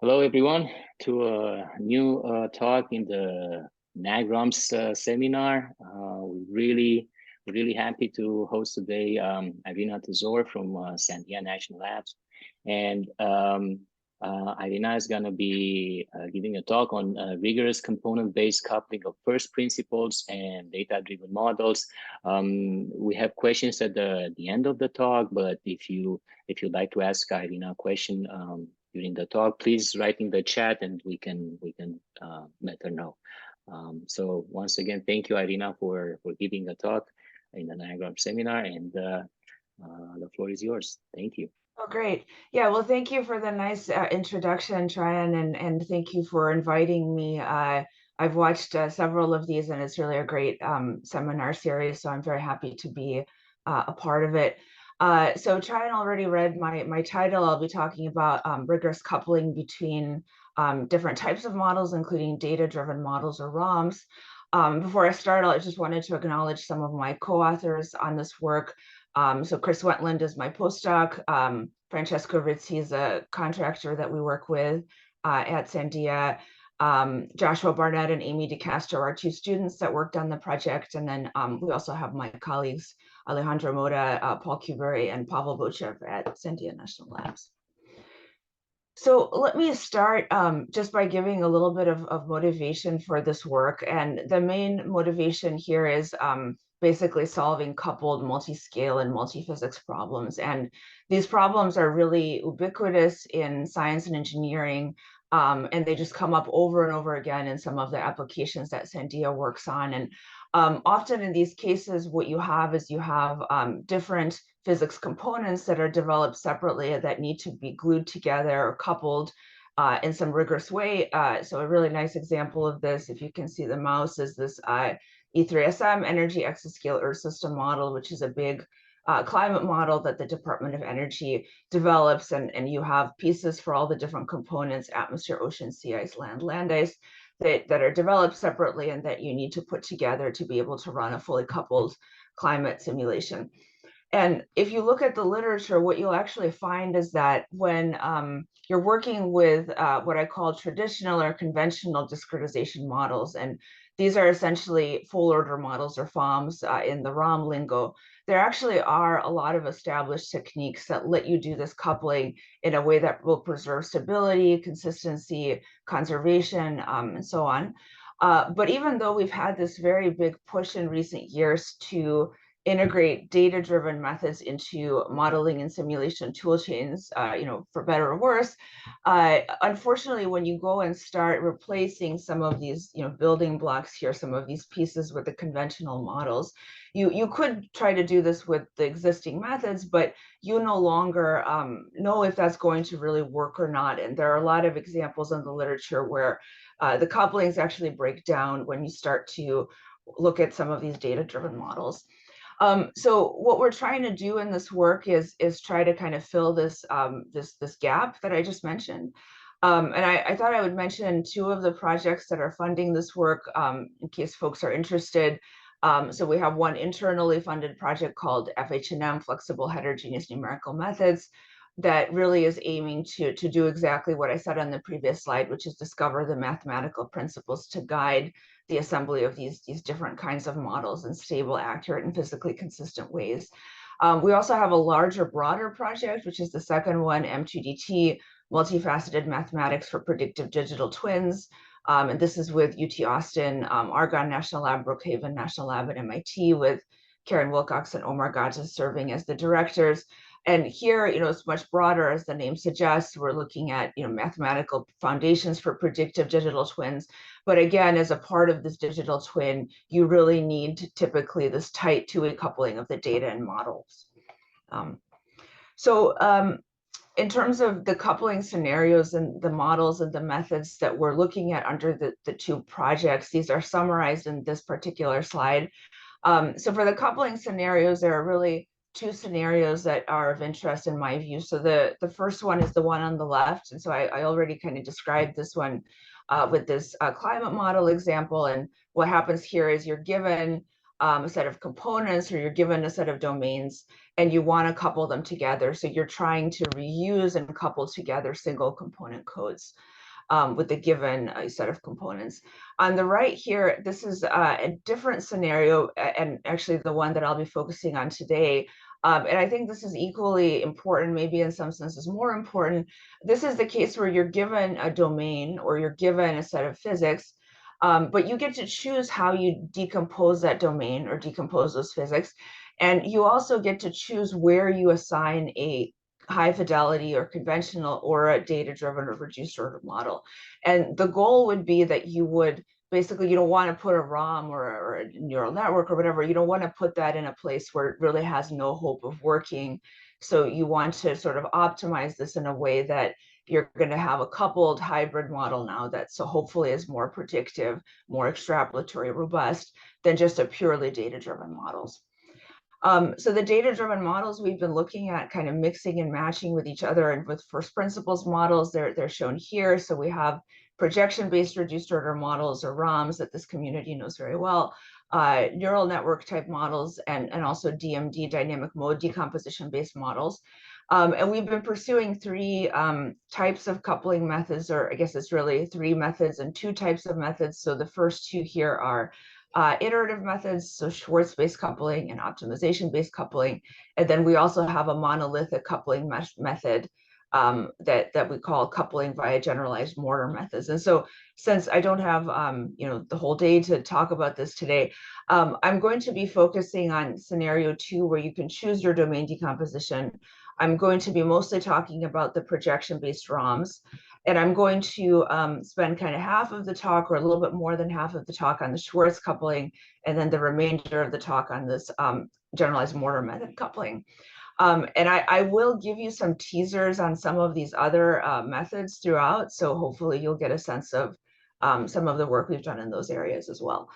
Hello, everyone, to a new talk in the NAGROMS seminar. Really happy to host today Irina Tezaur from Sandia National Labs. And Irina is going to be giving a talk on rigorous component-based coupling of first principles and data-driven models. We have questions at the end of the talk, but if you'd like to ask Irina a question, during the talk, please write in the chat and we can let her know. So once again, thank you, Irina, for giving a talk in the Niagara seminar, and the floor is yours. Thank you. Oh, great. Yeah, well, thank you for the nice introduction, Tryon, and thank you for inviting me. I've watched several of these, and it's really a great seminar series, so I'm very happy to be a part of it. So Tryon already read my title. I'll be talking about rigorous coupling between different types of models, including data-driven models or ROMs. Before I start, I just wanted to acknowledge some of my co-authors on this work. So Chris Wentland is my postdoc. Francesco Rizzi is a contractor that we work with at Sandia. Joshua Barnett and Amy DeCastro are two students that worked on the project. And then we also have my colleagues, Alejandro Moda, Paul Kubery, and Pavel Bochev at Sandia National Labs. So let me start just by giving a little bit of motivation for this work. And the main motivation here is basically solving coupled multi-scale and multi-physics problems. And these problems are really ubiquitous in science and engineering, and they just come up over and over again in some of the applications that Sandia works on. And often in these cases, what you have is you have different physics components that are developed separately that need to be glued together or coupled in some rigorous way. So a really nice example of this, if you can see the mouse, is this E3SM Energy Exascale Earth System model, which is a big climate model that the Department of Energy develops, and you have pieces for all the different components: atmosphere, ocean, sea ice, land ice, that are developed separately and that you need to put together to be able to run a fully coupled climate simulation. And if you look at the literature, what you'll actually find is that when you're working with what I call traditional or conventional discretization models, and these are essentially full order models or FOMs in the ROM lingo, there actually are a lot of established techniques that let you do this coupling in a way that will preserve stability, consistency, conservation, and so on. But even though we've had this very big push in recent years to integrate data-driven methods into modeling and simulation tool chains, for better or worse. Unfortunately, when you go and start replacing some of these, building blocks here, some of these pieces with the conventional models, you could try to do this with the existing methods, but you no longer know if that's going to really work or not. And there are a lot of examples in the literature where the couplings actually break down when you start to look at some of these data-driven models. So what we're trying to do in this work is try to kind of fill this this gap that I just mentioned. And I thought I would mention two of the projects that are funding this work in case folks are interested. So we have one internally funded project called FHNM, Flexible Heterogeneous Numerical Methods, that really is aiming to do exactly what I said on the previous slide, which is discover the mathematical principles to guide the assembly of these different kinds of models in stable, accurate, and physically consistent ways. We also have a larger, broader project, which is the second one, M2DT, Multifaceted Mathematics for Predictive Digital Twins. And this is with UT Austin, Argonne National Lab, Brookhaven National Lab at MIT, with Karen Wilcox and Omar Gadza serving as the directors. And here, it's much broader, as the name suggests. We're looking at, mathematical foundations for predictive digital twins. But again, as a part of this digital twin, you really need typically this tight two-way coupling of the data and models. In terms of the coupling scenarios and the models and the methods that we're looking at under the two projects, these are summarized in this particular slide. So for the coupling scenarios, there are really two scenarios that are of interest in my view. So the first one is the one on the left. And so I already kind of described this one with this climate model example. And what happens here is you're given a set of components, or you're given a set of domains, and you want to couple them together. So you're trying to reuse and couple together single component codes with a given set of components. On the right here, this is a different scenario, and actually the one that I'll be focusing on today. And I think this is equally important, maybe in some senses more important. This is the case where you're given a domain or you're given a set of physics, but you get to choose how you decompose that domain or decompose those physics. And you also get to choose where you assign a high fidelity or conventional or a data-driven or reduced order model. And the goal would be that you would basically, you don't want to put a ROM or a neural network or whatever, you don't want to put that in a place where it really has no hope of working. So you want to sort of optimize this in a way that you're going to have a coupled hybrid model now that so hopefully is more predictive, more extrapolatory, robust than just a purely data-driven models. So the data-driven models we've been looking at kind of mixing and matching with each other, and with first principles models, they're shown here. So we have projection-based reduced order models, or ROMs, that this community knows very well, neural network type models, and also DMD, dynamic mode decomposition-based models. And we've been pursuing three types of coupling methods, or I guess it's really three methods and two types of methods. So the first two here are iterative methods, so Schwartz-based coupling and optimization-based coupling. And then we also have a monolithic coupling method that we call coupling via generalized Morter methods. And so since I don't have the whole day to talk about this today, I'm going to be focusing on scenario 2, where you can choose your domain decomposition. I'm going to be mostly talking about the projection-based ROMs. And I'm going to spend kind of half of the talk, or a little bit more than half of the talk, on the Schwartz coupling, and then the remainder of the talk on this generalized Morter method coupling. And I will give you some teasers on some of these other methods throughout, so hopefully you'll get a sense of some of the work we've done in those areas as well.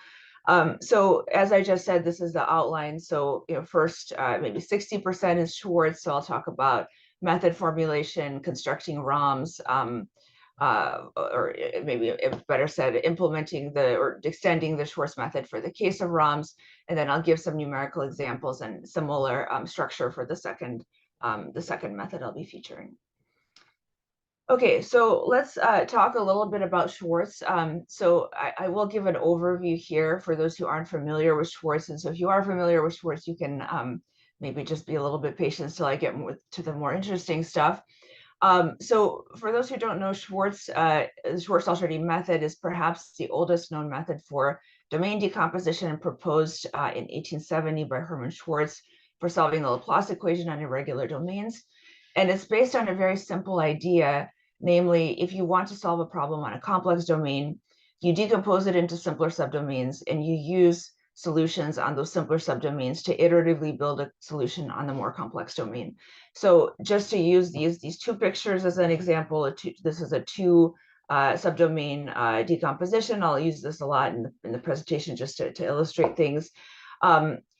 So as I just said, this is the outline. So first, maybe 60% is Schwartz, so I'll talk about method formulation, constructing ROMs, or maybe better said, implementing or extending the Schwartz method for the case of ROMs. And then I'll give some numerical examples and similar structure for the second method I'll be featuring. Okay, so let's talk a little bit about Schwartz. So I will give an overview here for those who aren't familiar with Schwartz. And so if you are familiar with Schwartz, you can maybe just be a little bit patient until I get to the more interesting stuff. So for those who don't know, the Schwartz-Alschardy method is perhaps the oldest known method for domain decomposition, and proposed in 1870 by Hermann Schwartz for solving the Laplace equation on irregular domains. And it's based on a very simple idea, namely, if you want to solve a problem on a complex domain, you decompose it into simpler subdomains, and you use solutions on those simpler subdomains to iteratively build a solution on the more complex domain. So just to use these two pictures as an example, this is a two subdomain decomposition. I'll use this a lot in the presentation just to illustrate things.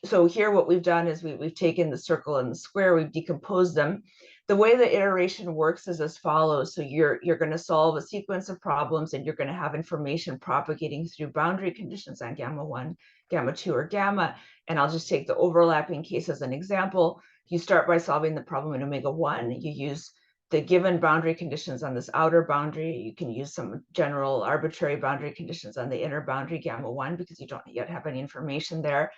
So here what we've done is we've taken the circle and the square, we've decomposed them. The way the iteration works is as follows. So you're going to solve a sequence of problems, and you're going to have information propagating through boundary conditions on gamma 1, gamma 2, or gamma. And I'll just take the overlapping case as an example. You start by solving the problem in omega 1. You use the given boundary conditions on this outer boundary. You can use some general arbitrary boundary conditions on the inner boundary, gamma 1, because you don't yet have any information there.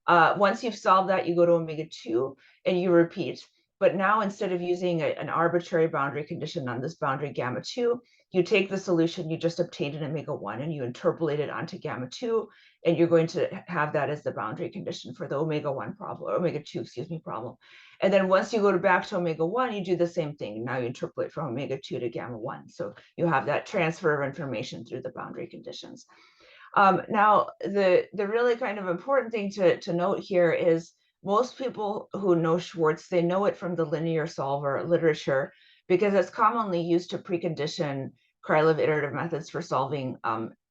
Once you've solved that, you go to omega 2 and you repeat. But now, instead of using an arbitrary boundary condition on this boundary gamma 2, you take the solution you just obtained in omega 1 and you interpolate it onto gamma 2, and you're going to have that as the boundary condition for the omega 1 problem, or omega 2, excuse me, problem. And then once you go back to omega 1, you do the same thing. Now you interpolate from omega 2 to gamma 1. So you have that transfer of information through the boundary conditions. Now, the really kind of important thing to note here is most people who know Schwartz, they know it from the linear solver literature, because it's commonly used to precondition Krylov iterative methods for solving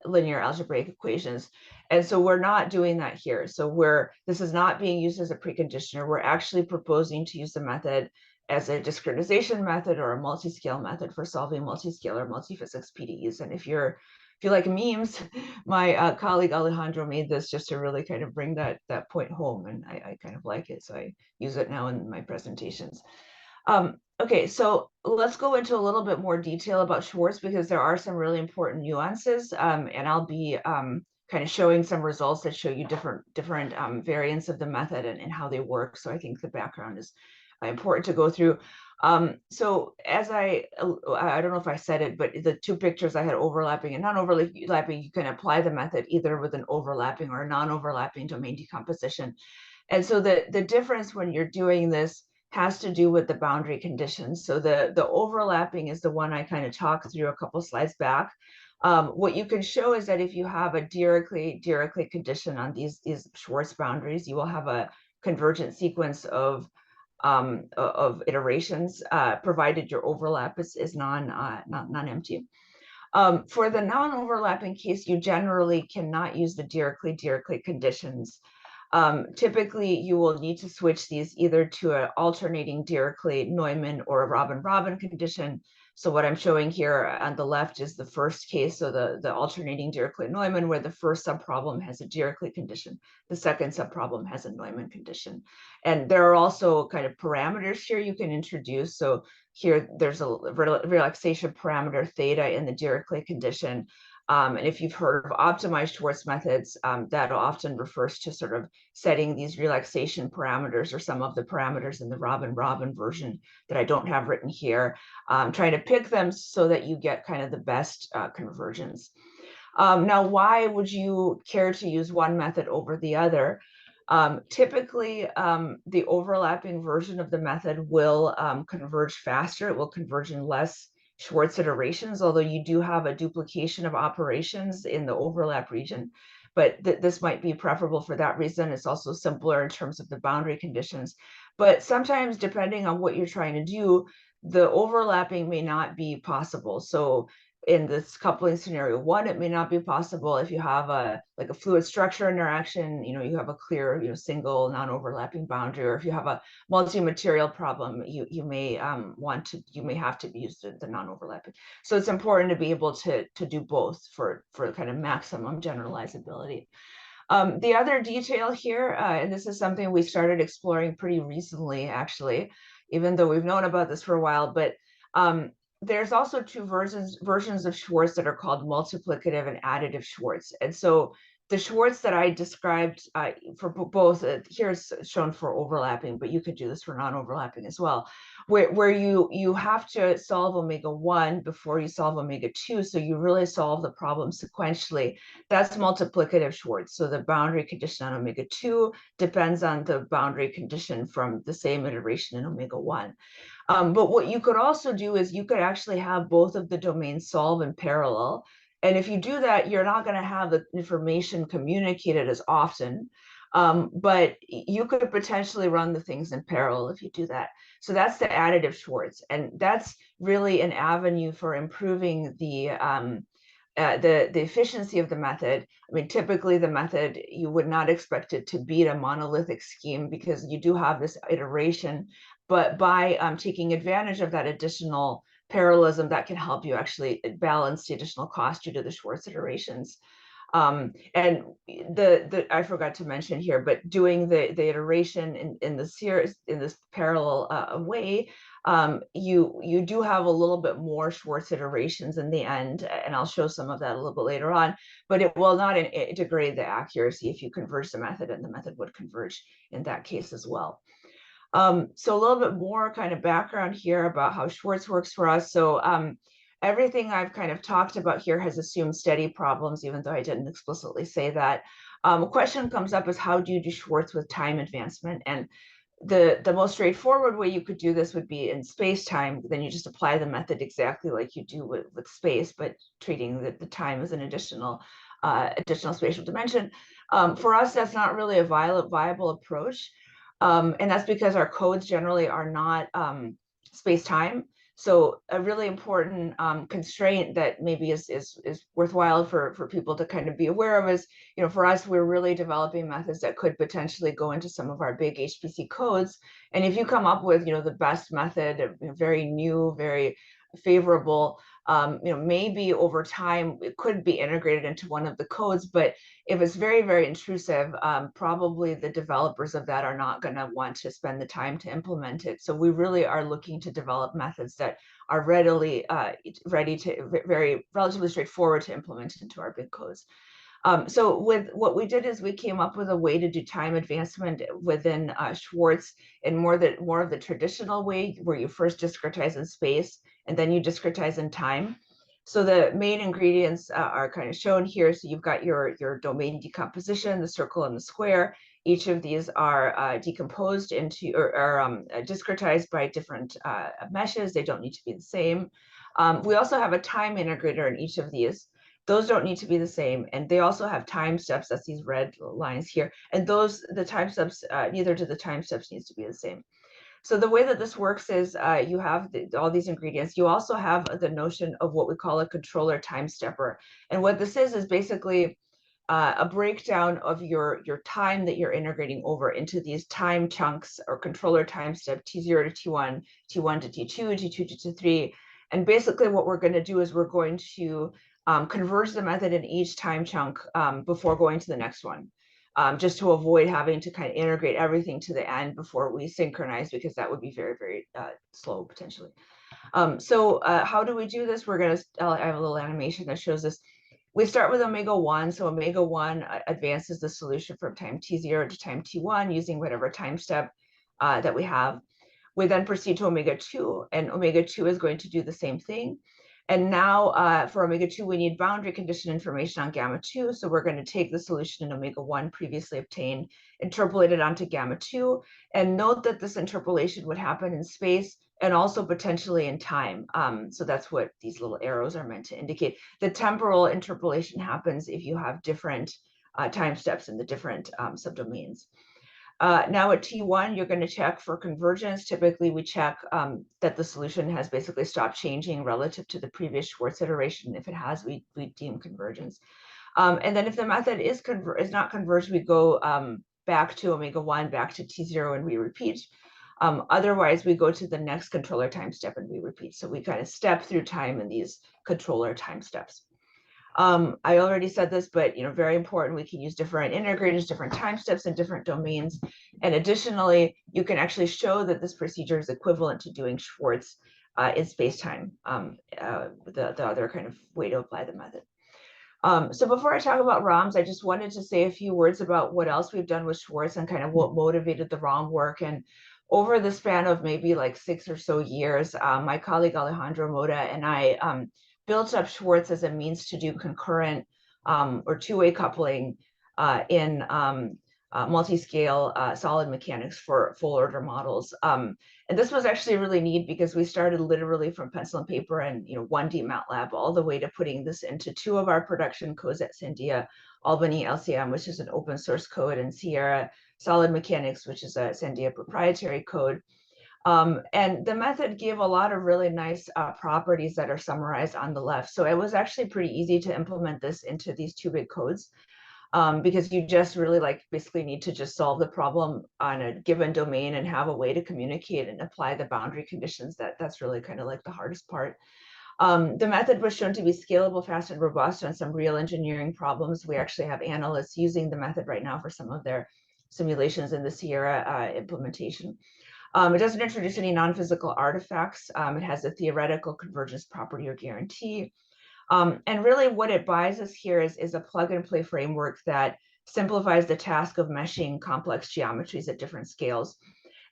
linear algebraic equations. And so we're not doing that here. So this is not being used as a preconditioner. We're actually proposing to use the method as a discretization method or a multi-scale method for solving multi-scale or multi-physics PDEs. And if you're if you like memes, my colleague Alejandro made this just to really kind of bring that point home, and I kind of like it, so I use it now in my presentations. Okay, so let's go into a little bit more detail about Schwartz, because there are some really important nuances, and I'll be kind of showing some results that show you different variants of the method and how they work. So I think the background is important to go through. So as I don't know if I said it, but the two pictures I had, overlapping and non-overlapping, you can apply the method either with an overlapping or a non-overlapping domain decomposition. And so the difference when you're doing this has to do with the boundary conditions. So the overlapping is the one I kind of talked through a couple slides back. What you can show is that if you have a Dirichlet condition on these Schwartz boundaries, you will have a convergent sequence of iterations, provided your overlap is non-empty. For the non-overlapping case, you generally cannot use the Dirichlet conditions. Typically, you will need to switch these either to an alternating Dirichlet-Neumann or a Robin-Robin condition. So what I'm showing here on the left is the first case, so the alternating Dirichlet-Neumann, where the first subproblem has a Dirichlet condition, the second subproblem has a Neumann condition. And there are also kind of parameters here you can introduce. So here there's a relaxation parameter theta in the Dirichlet condition. And if you've heard of optimized Schwartz methods, that often refers to sort of setting these relaxation parameters or some of the parameters in the Robin-Robin version that I don't have written here, trying to pick them so that you get kind of the best convergence. Now, why would you care to use one method over the other? Typically, the overlapping version of the method will converge faster. It will converge in less Schwartz iterations, although you do have a duplication of operations in the overlap region. But this might be preferable for that reason. It's also simpler in terms of the boundary conditions. But sometimes, depending on what you're trying to do, the overlapping may not be possible. So in this coupling scenario one, it may not be possible if you have a fluid structure interaction, you have a clear, single non-overlapping boundary, or if you have a multi-material problem, you may have to use the non-overlapping. So it's important to be able to do both for kind of maximum generalizability. The other detail here, and this is something we started exploring pretty recently, actually, even though we've known about this for a while, but there's also two versions of Schwartz that are called multiplicative and additive Schwartz. And so the Schwartz that I described for both, here's shown for overlapping, but you could do this for non-overlapping as well, where you have to solve omega-1 before you solve omega-2, so you really solve the problem sequentially. That's multiplicative Schwartz. So the boundary condition on omega-2 depends on the boundary condition from the same iteration in omega-1. But what you could also do is you could actually have both of the domains solve in parallel. And if you do that, you're not going to have the information communicated as often. But you could potentially run the things in parallel if you do that. So that's the additive Schwartz. And that's really an avenue for improving the efficiency of the method. I mean, typically the method, you would not expect it to beat a monolithic scheme because you do have this iteration, but by taking advantage of that additional parallelism, that can help you actually balance the additional cost due to the Schwartz iterations. And I forgot to mention here, but doing the iteration in the series in this parallel way, you do have a little bit more Schwartz iterations in the end, and I'll show some of that a little bit later on, but it will not degrade the accuracy if you converge the method, and the method would converge in that case as well. So a little bit more kind of background here about how Schwartz works for us. So everything I've kind of talked about here has assumed steady problems, even though I didn't explicitly say that. A question comes up is, how do you do Schwartz with time advancement? And the most straightforward way you could do this would be in space-time. Then you just apply the method exactly like you do with space, but treating the time as an additional spatial dimension. For us, that's not really a viable approach. And that's because our codes generally are not space-time. So a really important constraint that maybe is worthwhile for people to kind of be aware of is, for us, we're really developing methods that could potentially go into some of our big HPC codes. And if you come up with, the best method, very new, very favorable, maybe over time it could be integrated into one of the codes, but if it's very, very intrusive, probably the developers of that are not going to want to spend the time to implement it. So we really are looking to develop methods that are ready to, very relatively straightforward to implement into our big codes. So with what we did is we came up with a way to do time advancement within Schwartz in more of the traditional way, where you first discretize in space and then you discretize in time. So the main ingredients are kind of shown here. So you've got your domain decomposition, the circle and the square. Each of these are decomposed into or discretized by different meshes. They don't need to be the same. We also have a time integrator in each of these. Those don't need to be the same. And they also have time steps. That's these red lines here. And the time steps, neither do the time steps needs to be the same. So the way that this works is you have all these ingredients. You also have the notion of what we call a controller time stepper. And what this is basically a breakdown of your time that you're integrating over into these time chunks or controller time step T0 to T1, T1 to T2, T2 to T3. And basically what we're going to do is we're going to converge the method in each time chunk before going to the next one. Just to avoid having to kind of integrate everything to the end before we synchronize, because that would be very, very slow potentially. So how do we do this? I have a little animation that shows this. We start with omega 1. So omega 1 advances the solution from time T0 to time T1 using whatever time step that we have. We then proceed to omega 2, and omega 2 is going to do the same thing. And now for omega 2, we need boundary condition information on gamma 2. So we're going to take the solution in omega 1 previously obtained, interpolate it onto gamma 2, and note that this interpolation would happen in space and also potentially in time. So that's what these little arrows are meant to indicate. The temporal interpolation happens if you have different time steps in the different subdomains. Now at T1, you're going to check for convergence. Typically, we check that the solution has basically stopped changing relative to the previous Schwartz iteration. If it has, we deem convergence. And then if the method is not converged, we go back to omega 1, back to T0, and we repeat. Otherwise, we go to the next controller time step and we repeat. So we kind of step through time in these controller time steps. I already said this, but very important, we can use different integrators, different time steps in different domains. And additionally, you can actually show that this procedure is equivalent to doing Schwartz in space-time, the other kind of way to apply the method. So before I talk about ROMs, I just wanted to say a few words about what else we've done with Schwartz and kind of what motivated the ROM work. And over the span of maybe like 6 or so years, my colleague Alejandro Moda and I built up Schwartz as a means to do concurrent or two-way coupling in multi-scale solid mechanics for full order models. And this was actually really neat because we started literally from pencil and paper and 1D MATLAB all the way to putting this into 2 of our production codes at Sandia, Albany LCM, which is an open source code, and Sierra Solid Mechanics, which is a Sandia proprietary code. And the method gave a lot of really nice properties that are summarized on the left. So it was actually pretty easy to implement this into these 2 big codes because you just really basically need to just solve the problem on a given domain and have a way to communicate and apply the boundary conditions. That's really kind of like the hardest part. The method was shown to be scalable, fast, and robust on some real engineering problems. We actually have analysts using the method right now for some of their simulations in the Sierra implementation. It doesn't introduce any non-physical artifacts. It has a theoretical convergence property or guarantee. And really what it buys us here is a plug and play framework that simplifies the task of meshing complex geometries at different scales.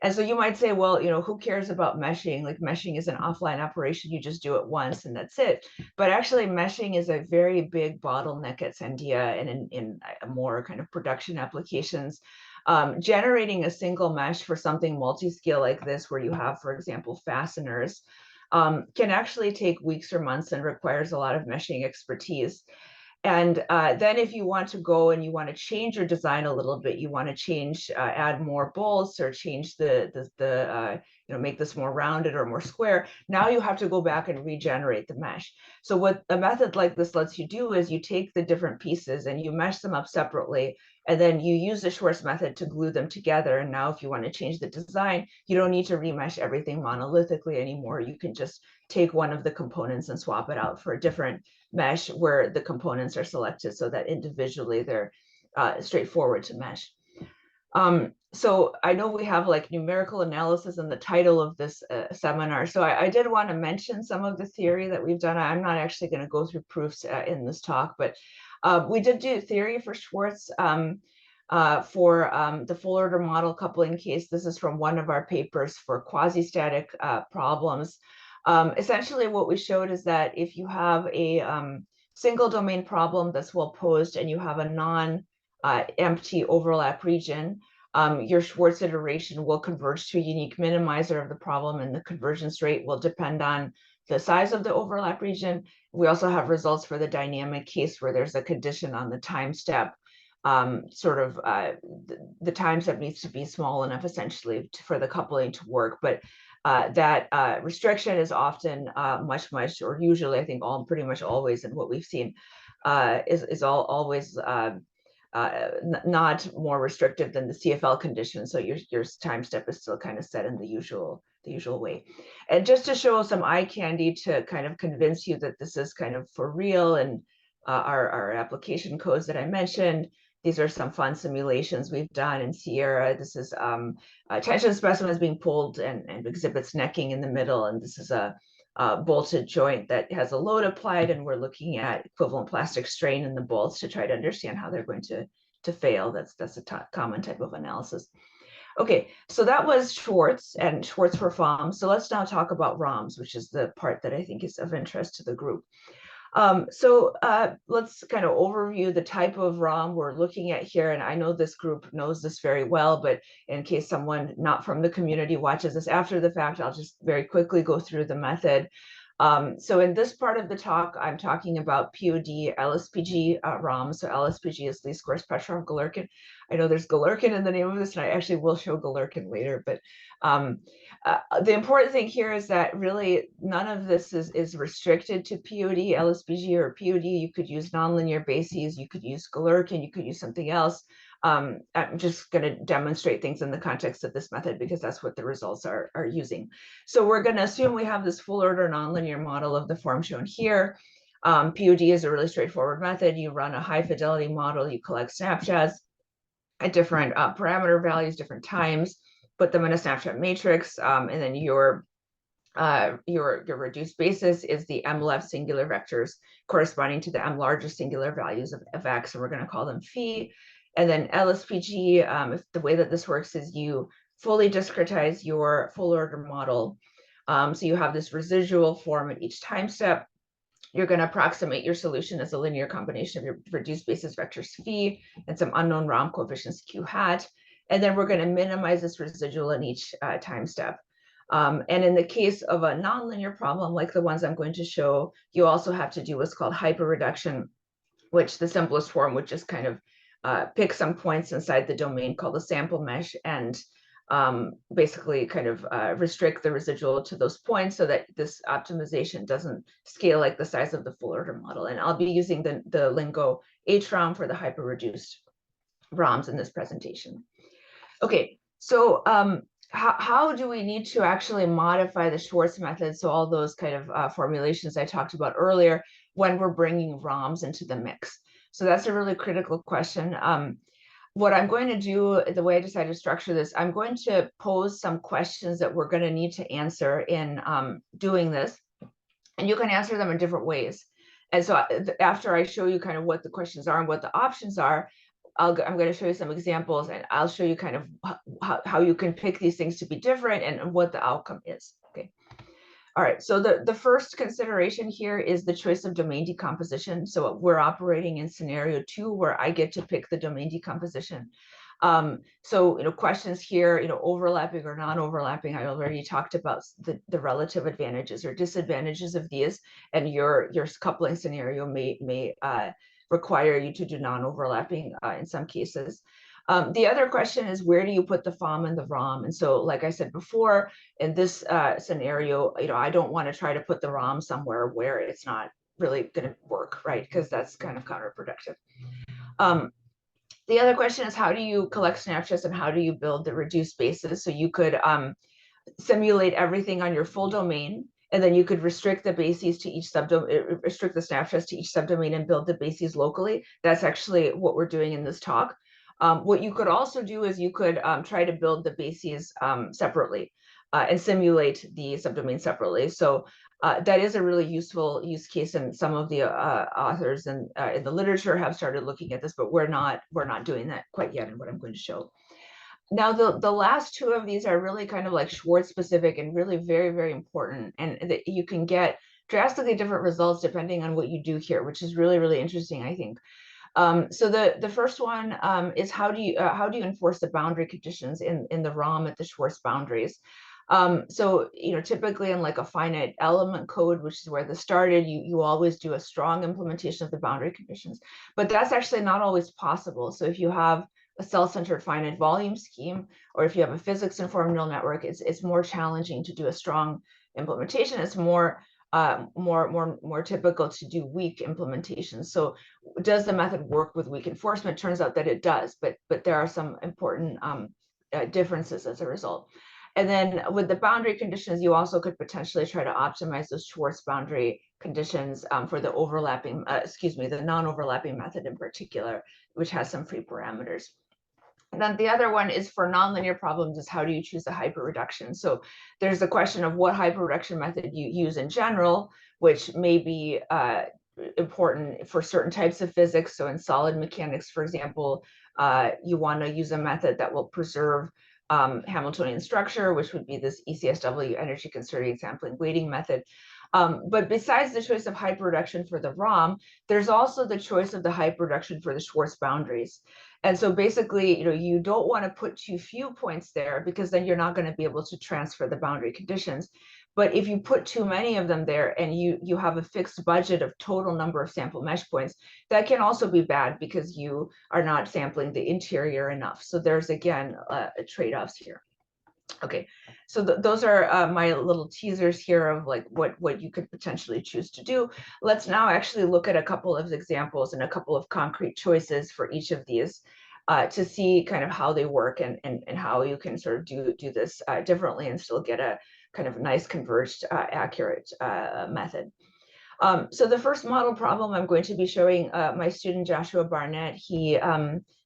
And so you might say, well, who cares about meshing? Like meshing is an offline operation. You just do it once and that's it. But actually meshing is a very big bottleneck at Sandia and in more kind of production applications. Generating a single mesh for something multi-scale like this, where you have, for example, fasteners, can actually take weeks or months and requires a lot of meshing expertise. And then if you want to go and you want to change your design a little bit, you want to change, add more bolts or change make this more rounded or more square, now you have to go back and regenerate the mesh. So what a method like this lets you do is you take the different pieces and you mesh them up separately, and then you use the Schwartz method to glue them together. And now if you want to change the design, you don't need to remesh everything monolithically anymore. You can just take one of the components and swap it out for a different mesh where the components are selected so that individually they're straightforward to mesh. So I know we have like numerical analysis in the title of this seminar. So I did want to mention some of the theory that we've done. I'm not actually going to go through proofs in this talk, but we did do theory for Schwartz for the full order model coupling case. This is from one of our papers for quasi-static problems. Essentially what we showed is that if you have a single domain problem that's well posed and you have a non-empty overlap region, your Schwartz iteration will converge to a unique minimizer of the problem, and the convergence rate will depend on the size of the overlap region. We also have results for the dynamic case where there's a condition on the time step, the time step needs to be small enough essentially for the coupling to work, but that restriction is often much, or usually I think pretty much always, and what we've seen is always not more restrictive than the CFL condition. So your time step is still kind of set in the usual way. And just to show some eye candy to kind of convince you that this is kind of for real, and our application codes that I mentioned, these are some fun simulations we've done in Sierra. This is tension specimen being pulled and exhibits necking in the middle, and this is a bolted joint that has a load applied, and we're looking at equivalent plastic strain in the bolts to try to understand how they're going to fail. That's a common type of analysis. Okay, so that was Schwartz and Schwartz for FOM. So let's now talk about ROMs, which is the part that I think is of interest to the group. Let's kind of overview the type of ROM we're looking at here. And I know this group knows this very well, but in case someone not from the community watches this after the fact, I'll just very quickly go through the method. So in this part of the talk, I'm talking about POD LSPG ROM. So LSPG is least squares Petrov Galerkin. I know there's Galerkin in the name of this, and I actually will show Galerkin later. But the important thing here is that really none of this is restricted to POD LSPG or POD. You could use nonlinear bases. You could use Galerkin. You could use something else. I'm just going to demonstrate things in the context of this method because that's what the results are using. So we're going to assume we have this full order nonlinear model of the form shown here. POD is a really straightforward method. You run a high fidelity model, you collect snapshots at different parameter values, different times, put them in a snapshot matrix, and then your reduced basis is the M left singular vectors corresponding to the M largest singular values of X, and we're going to call them phi. And then LSPG, if the way that this works is you fully discretize your full order model. So you have this residual form at each time step. You're going to approximate your solution as a linear combination of your reduced basis vectors phi and some unknown ROM coefficients Q hat. And then we're going to minimize this residual in each time step. And in the case of a nonlinear problem, like the ones I'm going to show, you also have to do what's called hyperreduction, which the simplest form would just kind of pick some points inside the domain called the sample mesh and basically kind of restrict the residual to those points so that this optimization doesn't scale like the size of the full order model. And I'll be using the lingo HROM for the hyper-reduced ROMs in this presentation. Okay, so how do we need to actually modify the Schwartz method? So all those kind of formulations I talked about earlier when we're bringing ROMs into the mix. So that's a really critical question. What I'm going to do, the way I decided to structure this, I'm going to pose some questions that we're going to need to answer in doing this, and you can answer them in different ways. And so after I show you kind of what the questions are and what the options are, I'm going to show you some examples, and I'll show you kind of how you can pick these things to be different and what the outcome is. Okay. All right, so the first consideration here is the choice of domain decomposition. So we're operating in scenario 2 where I get to pick the domain decomposition. So, questions here, overlapping or non-overlapping, I already talked about the relative advantages or disadvantages of these, and your coupling scenario may require you to do non-overlapping in some cases. The other question is, where do you put the FOM and the ROM? And so, like I said before, in this scenario, I don't want to try to put the ROM somewhere where it's not really going to work, right? Because that's kind of counterproductive. The other question is, how do you collect snapshots and how do you build the reduced bases? So you could simulate everything on your full domain, and then you could restrict the bases to each subdomain, restrict the snapshots to each subdomain and build the bases locally. That's actually what we're doing in this talk. What you could also do is you could try to build the bases separately and simulate the subdomain separately. So that is a really useful use case, and some of the authors in the literature have started looking at this, but we're not doing that quite yet in what I'm going to show. Now, the last two of these are really kind of like Schwartz specific and really very, very important. And you can get drastically different results depending on what you do here, which is really, really interesting, I think. So the first one is how do you enforce the boundary conditions in the ROM at the Schwartz boundaries? So typically in like a finite element code, which is where this started, you always do a strong implementation of the boundary conditions, but that's actually not always possible. So if you have a cell-centered finite volume scheme, or if you have a physics-informed neural network, it's more challenging to do a strong implementation. It's more typical to do weak implementations. So does the method work with weak enforcement? Turns out that it does, but there are some important differences as a result. And then with the boundary conditions, you also could potentially try to optimize those Schwartz boundary conditions for the overlapping, the non-overlapping method in particular, which has some free parameters. And then the other one is for nonlinear problems is how do you choose a hyperreduction? So there's the question of what hyperreduction method you use in general, which may be important for certain types of physics. So in solid mechanics, for example, you want to use a method that will preserve Hamiltonian structure, which would be this ECSW energy conserving sampling weighting method. But besides the choice of hyperreduction for the ROM, there's also the choice of the hyperreduction for the Schwartz boundaries. And so basically, you don't want to put too few points there because then you're not going to be able to transfer the boundary conditions. But if you put too many of them there and you have a fixed budget of total number of sample mesh points, that can also be bad because you are not sampling the interior enough. So there's, again, trade-offs here. Okay, so those are my little teasers here of like what you could potentially choose to do. Let's now actually look at a couple of examples and a couple of concrete choices for each of these to see kind of how they work and how you can sort of do this differently and still get a kind of nice converged accurate method. So the first model problem I'm going to be showing my student Joshua Barnett.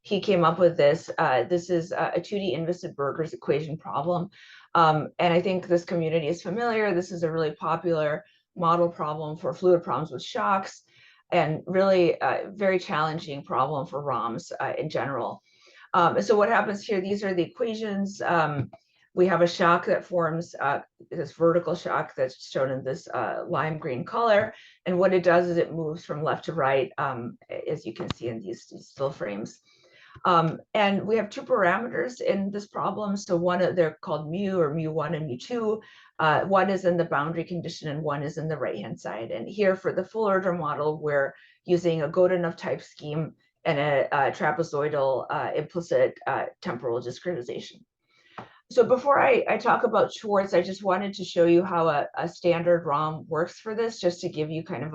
He came up with this. This is a 2D Invisib-Burgers equation problem. And I think this community is familiar. This is a really popular model problem for fluid problems with shocks, and really very challenging problem for ROMs in general. So what happens here, these are the equations. We have a shock that forms this vertical shock that's shown in this lime green color. And what it does is it moves from left to right, as you can see in these still frames. And we have two parameters in this problem. So they're called mu or mu1 and mu2. One is in the boundary condition and one is in the right-hand side. And here for the full order model, we're using a Godunov type scheme and a trapezoidal implicit temporal discretization. So before I talk about Schwartz, I just wanted to show you how a standard ROM works for this, just to give you kind of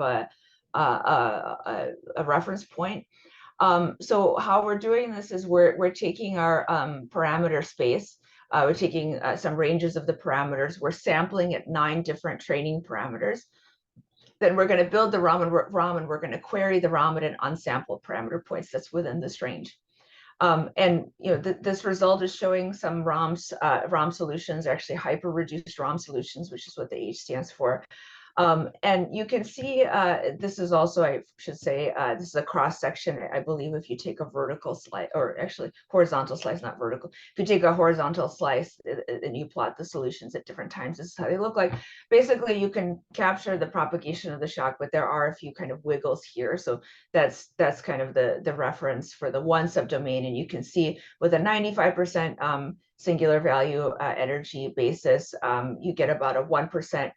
a reference point. So how we're doing this is we're taking our parameter space, we're taking some ranges of the parameters, we're sampling at 9 different training parameters. Then we're going to build the ROM and we're going to query the ROM at an unsampled parameter points that's within this range. And this result is showing some ROM solutions, actually hyper-reduced ROM solutions, which is what the H stands for. And you can see this is also, I should say, this is a cross section. I believe if you take a vertical slice, or actually horizontal slice, not vertical. If you take a horizontal slice and you plot the solutions at different times, this is how they look like. Basically, you can capture the propagation of the shock, but there are a few kind of wiggles here. So that's kind of the reference for the one subdomain. And you can see with a 95% singular value energy basis, you get about a 1%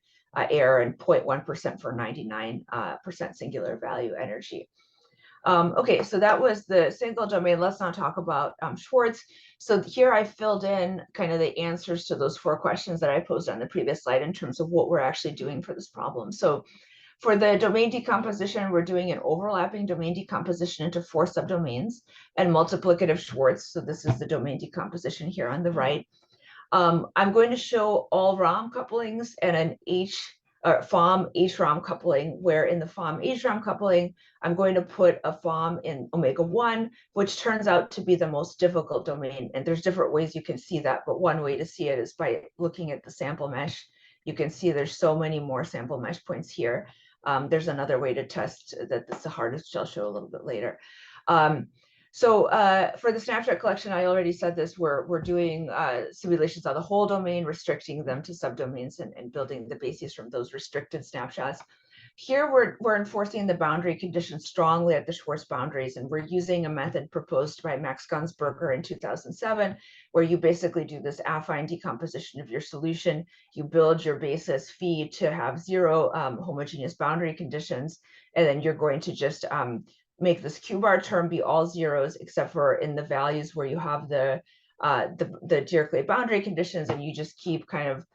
error and 0.1% for 99% singular value energy. Okay, so that was the single domain. Let's now talk about Schwartz. So here I filled in kind of the answers to those 4 questions that I posed on the previous slide in terms of what we're actually doing for this problem. So For the domain decomposition, we're doing an overlapping domain decomposition into 4 subdomains and multiplicative Schwartz. So this is the domain decomposition here on the right. I'm going to show all ROM couplings and an FOM HROM coupling, where in the FOM HROM coupling, I'm going to put a FOM in omega 1, which turns out to be the most difficult domain. And there's different ways you can see that, but one way to see it is by looking at the sample mesh. You can see there's so many more sample mesh points here. There's another way to test that this is the hardest, which I'll show a little bit later. So for the snapshot collection, I already said this, we're doing simulations on the whole domain, restricting them to subdomains and building the bases from those restricted snapshots. Here we're enforcing the boundary conditions strongly at the Schwartz boundaries, and we're using a method proposed by Max Gunsberger in 2007, where you basically do this affine decomposition of your solution. You build your basis phi to have 0 homogeneous boundary conditions, and then you're going to just make this Q-bar term be all zeros, except for in the values where you have the Dirichlet boundary conditions, and you just keep kind of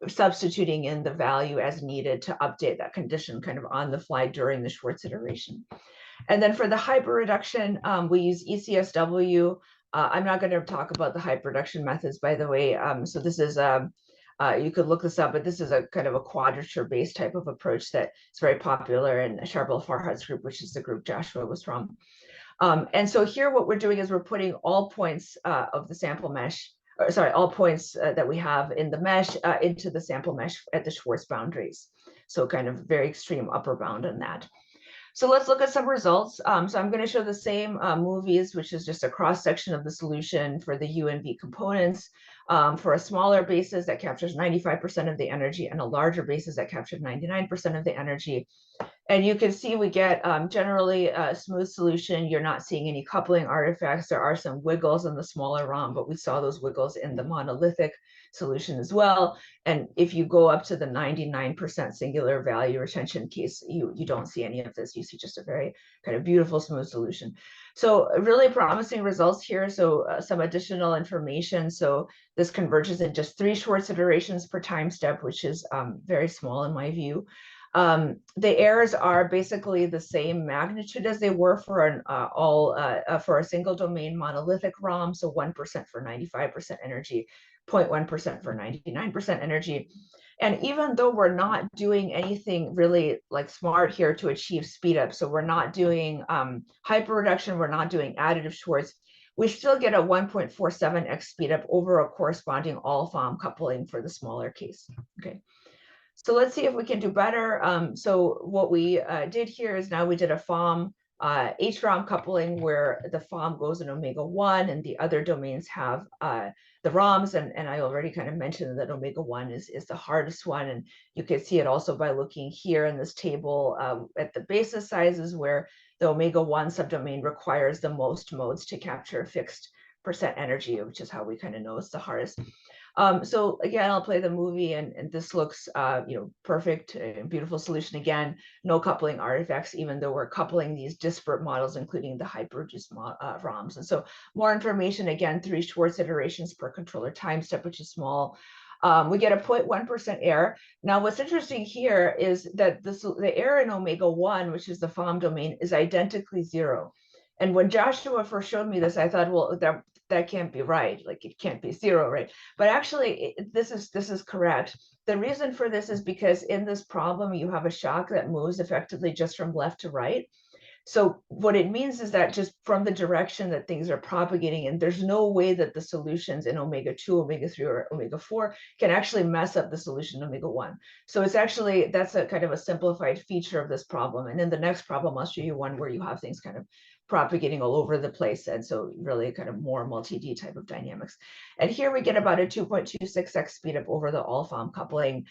substituting in the value as needed to update that condition kind of on the fly during the Schwartz iteration. And then for the hyperreduction, we use ECSW. I'm not going to talk about the hyperreduction methods, by the way. So this is you could look this up, but this is a kind of a quadrature-based type of approach that is very popular in Charbel-Farhad's group, which is the group Joshua was from. And so here what we're doing is we're putting all points of the sample mesh, or sorry, all points that we have in the mesh into the sample mesh at the Schwartz boundaries. So kind of very extreme upper bound on that. So let's look at some results. So I'm going to show the same movies, which is just a cross section of the solution for the U and V components. For a smaller basis that captures 95% of the energy and a larger basis that captured 99% of the energy. And you can see we get generally a smooth solution. You're not seeing any coupling artifacts. There are some wiggles in the smaller ROM, but we saw those wiggles in the monolithic solution as well. And if you go up to the 99% singular value retention case, you don't see any of this. You see just a very kind of beautiful smooth solution. So really promising results here. So some additional information. So this converges in just 3 Schwartz iterations per time step, which is very small in my view. The errors are basically the same magnitude as they were for an for a single domain monolithic ROM. So 1% for 95% energy, 0.1% for 99% energy. And even though we're not doing anything really like smart here to achieve speed up, so we're not doing hyperreduction, we're not doing additive Schwartz, we still get a 1.47x speed up over a corresponding all FOM coupling for the smaller case. Okay. So let's see if we can do better. So what we did here is now we did a FOM HROM coupling where the FOM goes in omega 1 and the other domains have the ROMs. And I already kind of mentioned that omega 1 is the hardest one. And you can see it also by looking here in this table at the basis sizes where the omega 1 subdomain requires the most modes to capture a fixed percent energy, which is how we kind of know it's the hardest. So again, I'll play the movie, and this looks, perfect, beautiful solution again. No coupling artifacts, even though we're coupling these disparate models, including the hyperreduced ROMs. And so more information, again, 3 Schwartz iterations per controller time step, which is small. We get a 0.1% error. Now, what's interesting here is that the error in omega 1, which is the FOM domain, is identically 0. And when Joshua first showed me this, I thought, well, that can't be right. Like it can't be 0, right? But actually, this is correct. The reason for this is because in this problem, you have a shock that moves effectively just from left to right. So what it means is that just from the direction that things are propagating, and there's no way that the solutions in omega 2, omega 3, or omega 4 can actually mess up the solution in omega 1. So it's actually, that's a kind of a simplified feature of this problem. And in the next problem, I'll show you one where you have things kind of propagating all over the place. And so really kind of more multi-D type of dynamics. And here we get about a 2.26x speed up over the all FOM coupling.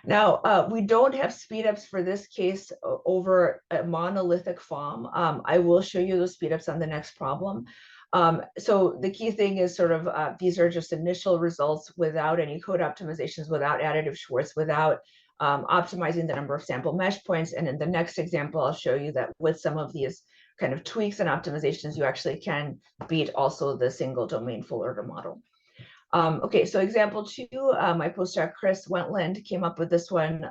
Now, we don't have speedups for this case over a monolithic FOM. I will show you those speedups on the next problem. So the key thing is sort of, these are just initial results without any code optimizations, without additive Schwartz, without optimizing the number of sample mesh points. And in the next example, I'll show you that with some of these kind of tweaks and optimizations, you actually can beat also the single domain full order model. Okay, so example 2, my postdoc Chris Wentland came up with this one.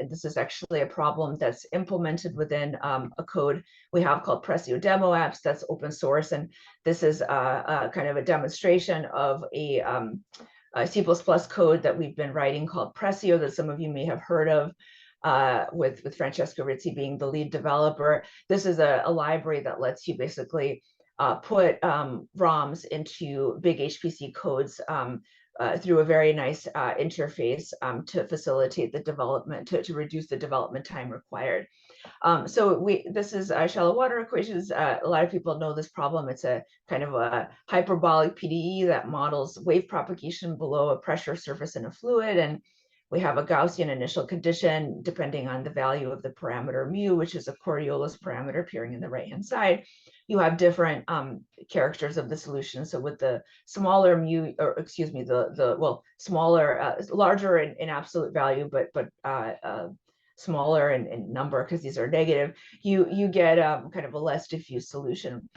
This is actually a problem that's implemented within a code we have called Presio Demo Apps that's open source. And this is kind of a demonstration of a C++ code that we've been writing called Presio that some of you may have heard of, with Francesco Rizzi being the lead developer. This is a library that lets you basically put ROMs into big HPC codes through a very nice interface to facilitate the development, to reduce the development time required. So this is shallow water equations. A lot of people know this problem. It's a kind of a hyperbolic PDE that models wave propagation below a pressure surface in a fluid. And we have a Gaussian initial condition depending on the value of the parameter mu, which is a Coriolis parameter appearing in the right-hand side. You have different characters of the solution. So with the smaller mu, or excuse me, smaller, larger in absolute value, but smaller in number because these are negative, you get kind of a less diffuse solution.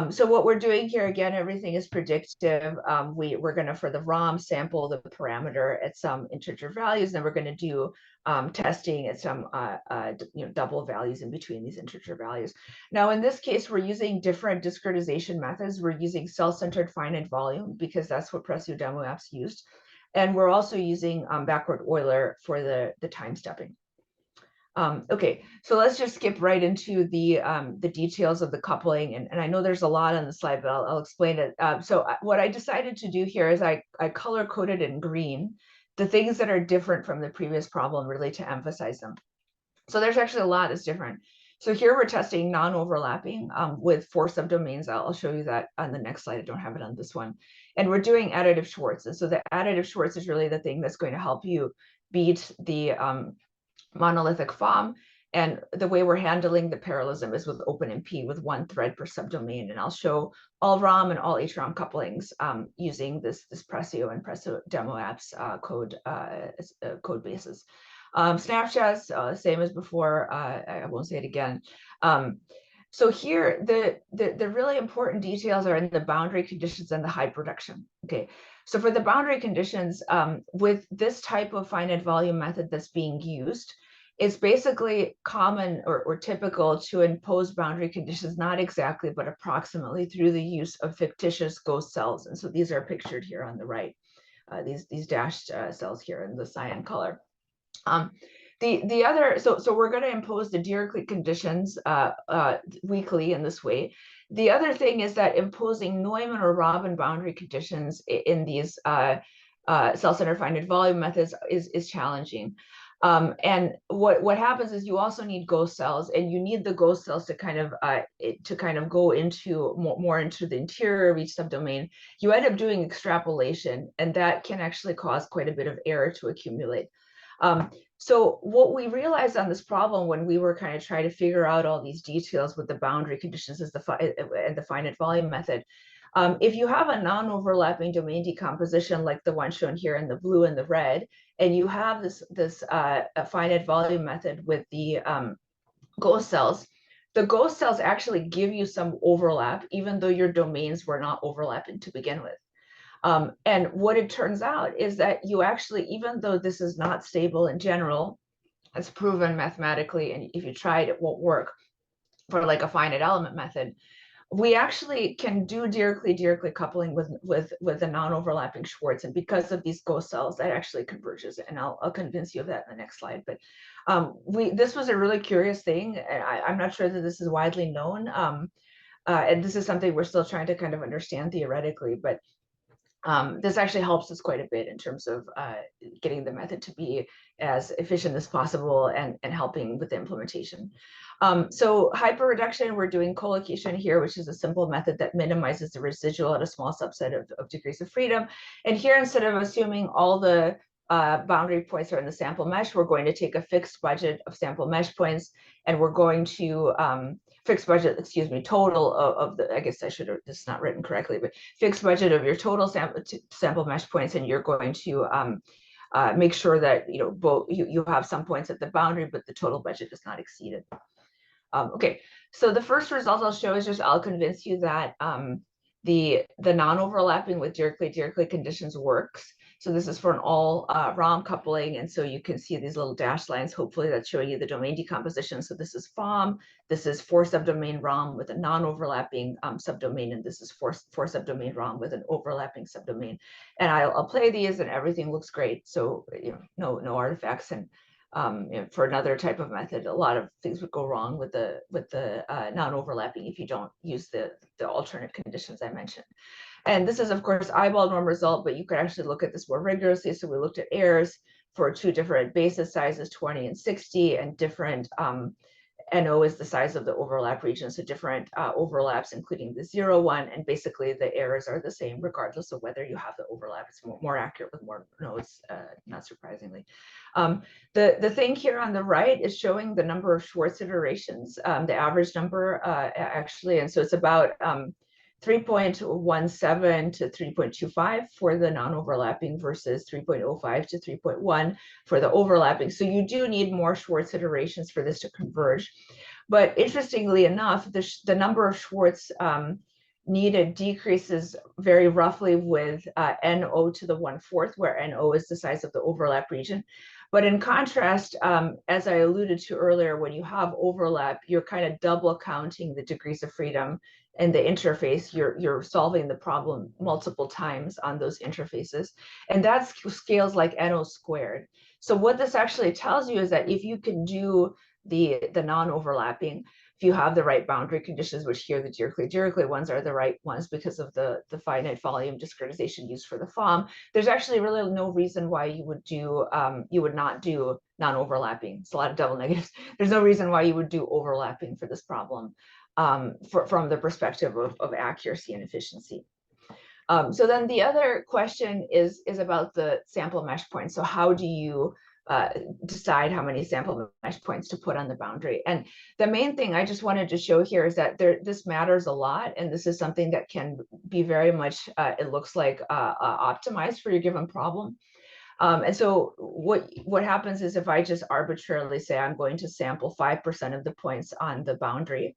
So what we're doing here, again, everything is predictive. We're going to, for the ROM, sample the parameter at some integer values, and then we're going to do testing at some double values in between these integer values. Now, in this case, we're using different discretization methods. We're using cell-centered finite volume because that's what Presio Demo Apps used. And we're also using backward Euler for the time stepping. Okay, so let's just skip right into the details of the coupling. And I know there's a lot on the slide, but I'll explain it. So what I decided to do here is I color coded in green the things that are different from the previous problem, really to emphasize them. So there's actually a lot that's different. So here we're testing non-overlapping with 4 subdomains. I'll show you that on the next slide. I don't have it on this one. And we're doing additive Schwarz. And so the additive Schwarz is really the thing that's going to help you beat the monolithic FOM. And the way we're handling the parallelism is with OpenMP with 1 thread per subdomain. And I'll show all ROM and all HROM couplings using this Presio and Presio Demo Apps code bases. Snapshots, same as before. I won't say it again. So here, the really important details are in the boundary conditions and the hyperreduction. Okay, so for the boundary conditions, with this type of finite volume method that's being used, it's basically common or typical to impose boundary conditions, not exactly, but approximately through the use of fictitious ghost cells. And so these are pictured here on the right, these dashed cells here in the cyan color. The other, so we're going to impose the Dirichlet conditions weakly in this way. The other thing is that imposing Neumann or Robin boundary conditions in these cell-centered finite volume methods is challenging. And what happens is you also need ghost cells, and you need the ghost cells to kind of go into more into the interior of each subdomain. You end up doing extrapolation, and that can actually cause quite a bit of error to accumulate. So what we realized on this problem when we were kind of trying to figure out all these details with the boundary conditions and the finite volume method, if you have a non-overlapping domain decomposition like the one shown here in the blue and the red, and you have this finite volume method with the ghost cells, the ghost cells actually give you some overlap, even though your domains were not overlapping to begin with. And what it turns out is that you actually, even though this is not stable in general, it's proven mathematically, and if you try it, it won't work for like a finite element method. We actually can do Dirichlet coupling with a non-overlapping Schwarz, and because of these ghost cells, that actually converges. And I'll convince you of that in the next slide. But this was a really curious thing, and I'm not sure that this is widely known. And this is something we're still trying to kind of understand theoretically, but this actually helps us quite a bit in terms of getting the method to be as efficient as possible and helping with the implementation. So hyperreduction, we're doing collocation here, which is a simple method that minimizes the residual at a small subset of degrees of freedom. And here, instead of assuming all the boundary points are in the sample mesh, we're going to take a fixed budget of sample mesh points, and we're going to fixed budget, excuse me, total of the, I guess I should have, this is not written correctly, but fixed budget of your total sample mesh points, and you're going to make sure that both you have some points at the boundary, but the total budget is not exceeded. Okay, so the first result I'll show is just, I'll convince you that the non-overlapping with Dirichlet conditions works. So this is for an all ROM coupling. And so you can see these little dashed lines, hopefully that's showing you the domain decomposition. So this is FOM, this is 4 subdomain ROM with a non-overlapping subdomain, and this is 4 subdomain ROM with an overlapping subdomain. And I'll play these and everything looks great. So, no artifacts. And for another type of method, a lot of things would go wrong with the non-overlapping if you don't use the alternate conditions I mentioned. And this is, of course, eyeball norm result, but you could actually look at this more rigorously. So we looked at errors for 2 different basis sizes, 20 and 60, and different NO is the size of the overlap region, so different overlaps, including the 0, 1, and basically the errors are the same regardless of whether you have the overlap. It's more accurate with more nodes, not surprisingly. The thing here on the right is showing the number of Schwartz iterations, the average number actually, and so it's about 3.17 to 3.25 for the non-overlapping versus 3.05 to 3.1 for the overlapping. So you do need more Schwartz iterations for this to converge. But interestingly enough, the number of Schwartz needed decreases very roughly with NO to the 1/4, where NO is the size of the overlap region. But in contrast, as I alluded to earlier, when you have overlap, you're kind of double counting the degrees of freedom in the interface. You're solving the problem multiple times on those interfaces. And that scales like NO squared. So what this actually tells you is that if you can do the non-overlapping, if you have the right boundary conditions, which here the Dirichlet ones are the right ones because of the finite volume discretization used for the FOM, there's actually really no reason why you would not do non-overlapping. It's a lot of double negatives. There's no reason why you would do overlapping for this problem from the perspective of accuracy and efficiency. So then the other question is about the sample mesh points. So how do you decide how many sample mesh points to put on the boundary? And the main thing I just wanted to show here is that this matters a lot, and this is something that can be very much, it looks like, optimized for your given problem. And so what happens is if I just arbitrarily say I'm going to sample 5% of the points on the boundary,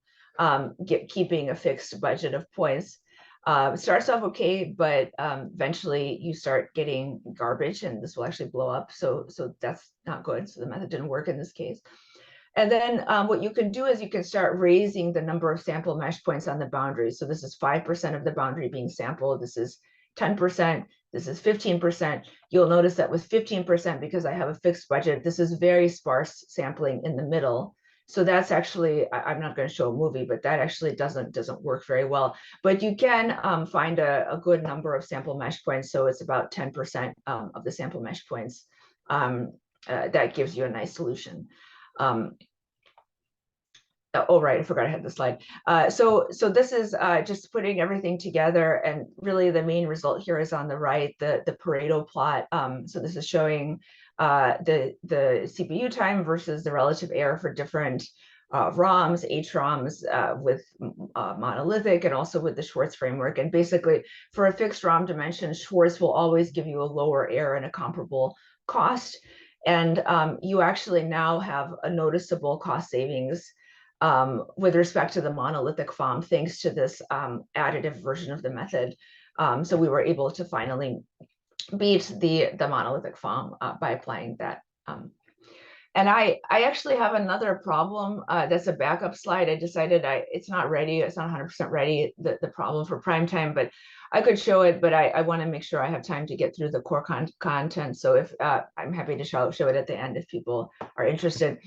keeping a fixed budget of points, it starts off okay, but eventually you start getting garbage, and this will actually blow up. So that's not good. So the method didn't work in this case. And then what you can do is you can start raising the number of sample mesh points on the boundary. So this is 5% of the boundary being sampled. This is 10%. This is 15%. You'll notice that with 15%, because I have a fixed budget, this is very sparse sampling in the middle. So that's actually, I'm not going to show a movie, but that actually doesn't work very well. But you can find a good number of sample mesh points. So it's about 10% of the sample mesh points. That gives you a nice solution. Oh, right, I forgot I had the slide. So this is just putting everything together, and really the main result here is on the right, the Pareto plot. So this is showing the CPU time versus the relative error for different ROMs, HROMs with monolithic, and also with the Schwartz framework. And basically, for a fixed ROM dimension, Schwartz will always give you a lower error and a comparable cost. And you actually now have a noticeable cost savings with respect to the monolithic FOM, thanks to this additive version of the method. So we were able to finally beat the monolithic FOM by applying that. And I actually have another problem that's a backup slide. I decided it's not ready. It's not 100% ready, the problem for prime time, but I could show it, but I want to make sure I have time to get through the core content. So if I'm happy to show it at the end if people are interested.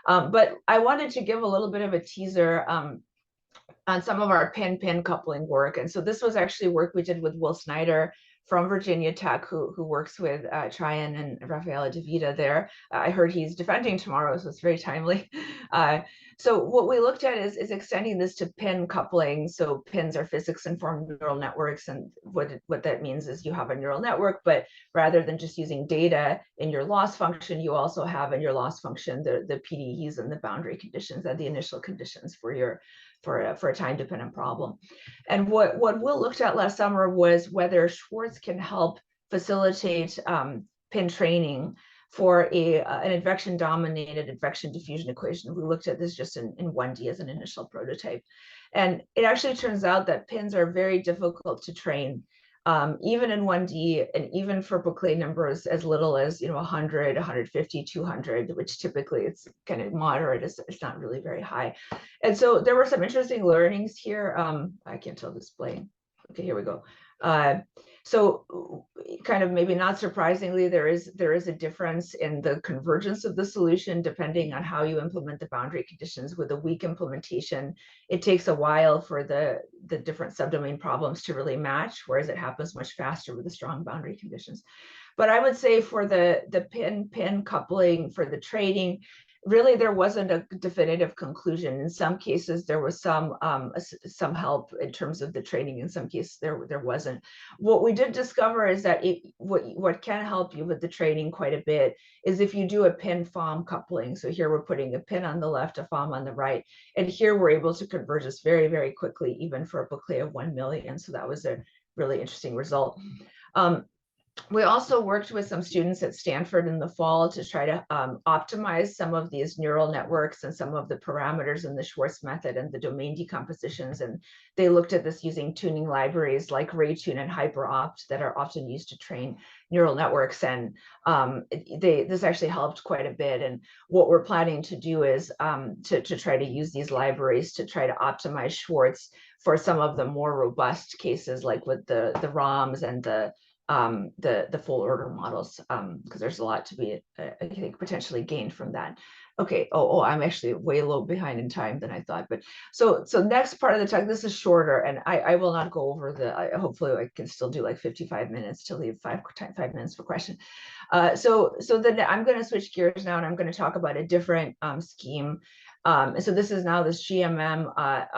But I wanted to give a little bit of a teaser on some of our pin-pin coupling work. And so this was actually work we did with Will Snyder from Virginia Tech, who works with Tryon and Rafaela DeVita there. I heard he's defending tomorrow, so it's very timely. So what we looked at is extending this to pin coupling. So pins are physics-informed neural networks, and what that means is you have a neural network, but rather than just using data in your loss function, you also have in your loss function the PDEs and the boundary conditions and the initial conditions for a time-dependent problem. And what Will looked at last summer was whether Schwartz can help facilitate pin training for an advection-dominated advection diffusion equation. We looked at this just in 1D as an initial prototype. And it actually turns out that pins are very difficult to train, even in 1D, and even for Bouclet numbers as little as 100, 150, 200, which typically it's kind of moderate, it's not really very high. And so there were some interesting learnings here. I can't tell this playing. Okay, here we go. So kind of maybe not surprisingly, there is a difference in the convergence of the solution depending on how you implement the boundary conditions. With a weak implementation, it takes a while for the different subdomain problems to really match, whereas it happens much faster with the strong boundary conditions. But I would say for the pin coupling for the training, really there wasn't a definitive conclusion. In some cases there was some help in terms of the training. In some cases there wasn't. What we did discover is that what can help you with the training quite a bit is if you do a pin FOM coupling. So here we're putting a pin on the left, a FOM on the right, and here we're able to converge this very, very quickly, even for a Bouclet of 1 million. So that was a really interesting result. We also worked with some students at Stanford in the fall to try to optimize some of these neural networks and some of the parameters in the Schwartz method and the domain decompositions. And they looked at this using tuning libraries like RayTune and HyperOpt that are often used to train neural networks. And this actually helped quite a bit. And what we're planning to do is to try to use these libraries to try to optimize Schwartz for some of the more robust cases, like with the ROMs and the full order models, because there's a lot to be, I think, potentially gained from that. Okay. I'm actually way low behind in time than I thought. But so next part of the talk, this is shorter, and I will not go over hopefully I can still do like 55 minutes to leave five minutes for question. So then I'm going to switch gears now, and I'm going to talk about a different scheme. And so this is now this GMM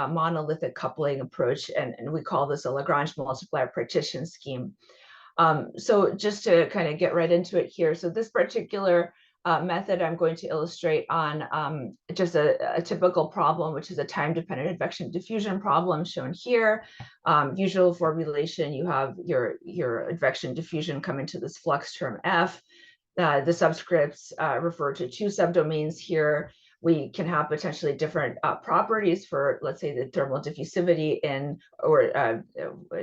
monolithic coupling approach, and we call this a Lagrange multiplier partition scheme. So just to kind of get right into it here. So this particular method I'm going to illustrate on just a typical problem, which is a time-dependent advection diffusion problem shown here. Usual formulation, you have your advection diffusion come into this flux term F. The subscripts refer to two subdomains here. We can have potentially different properties for, let's say, the thermal diffusivity or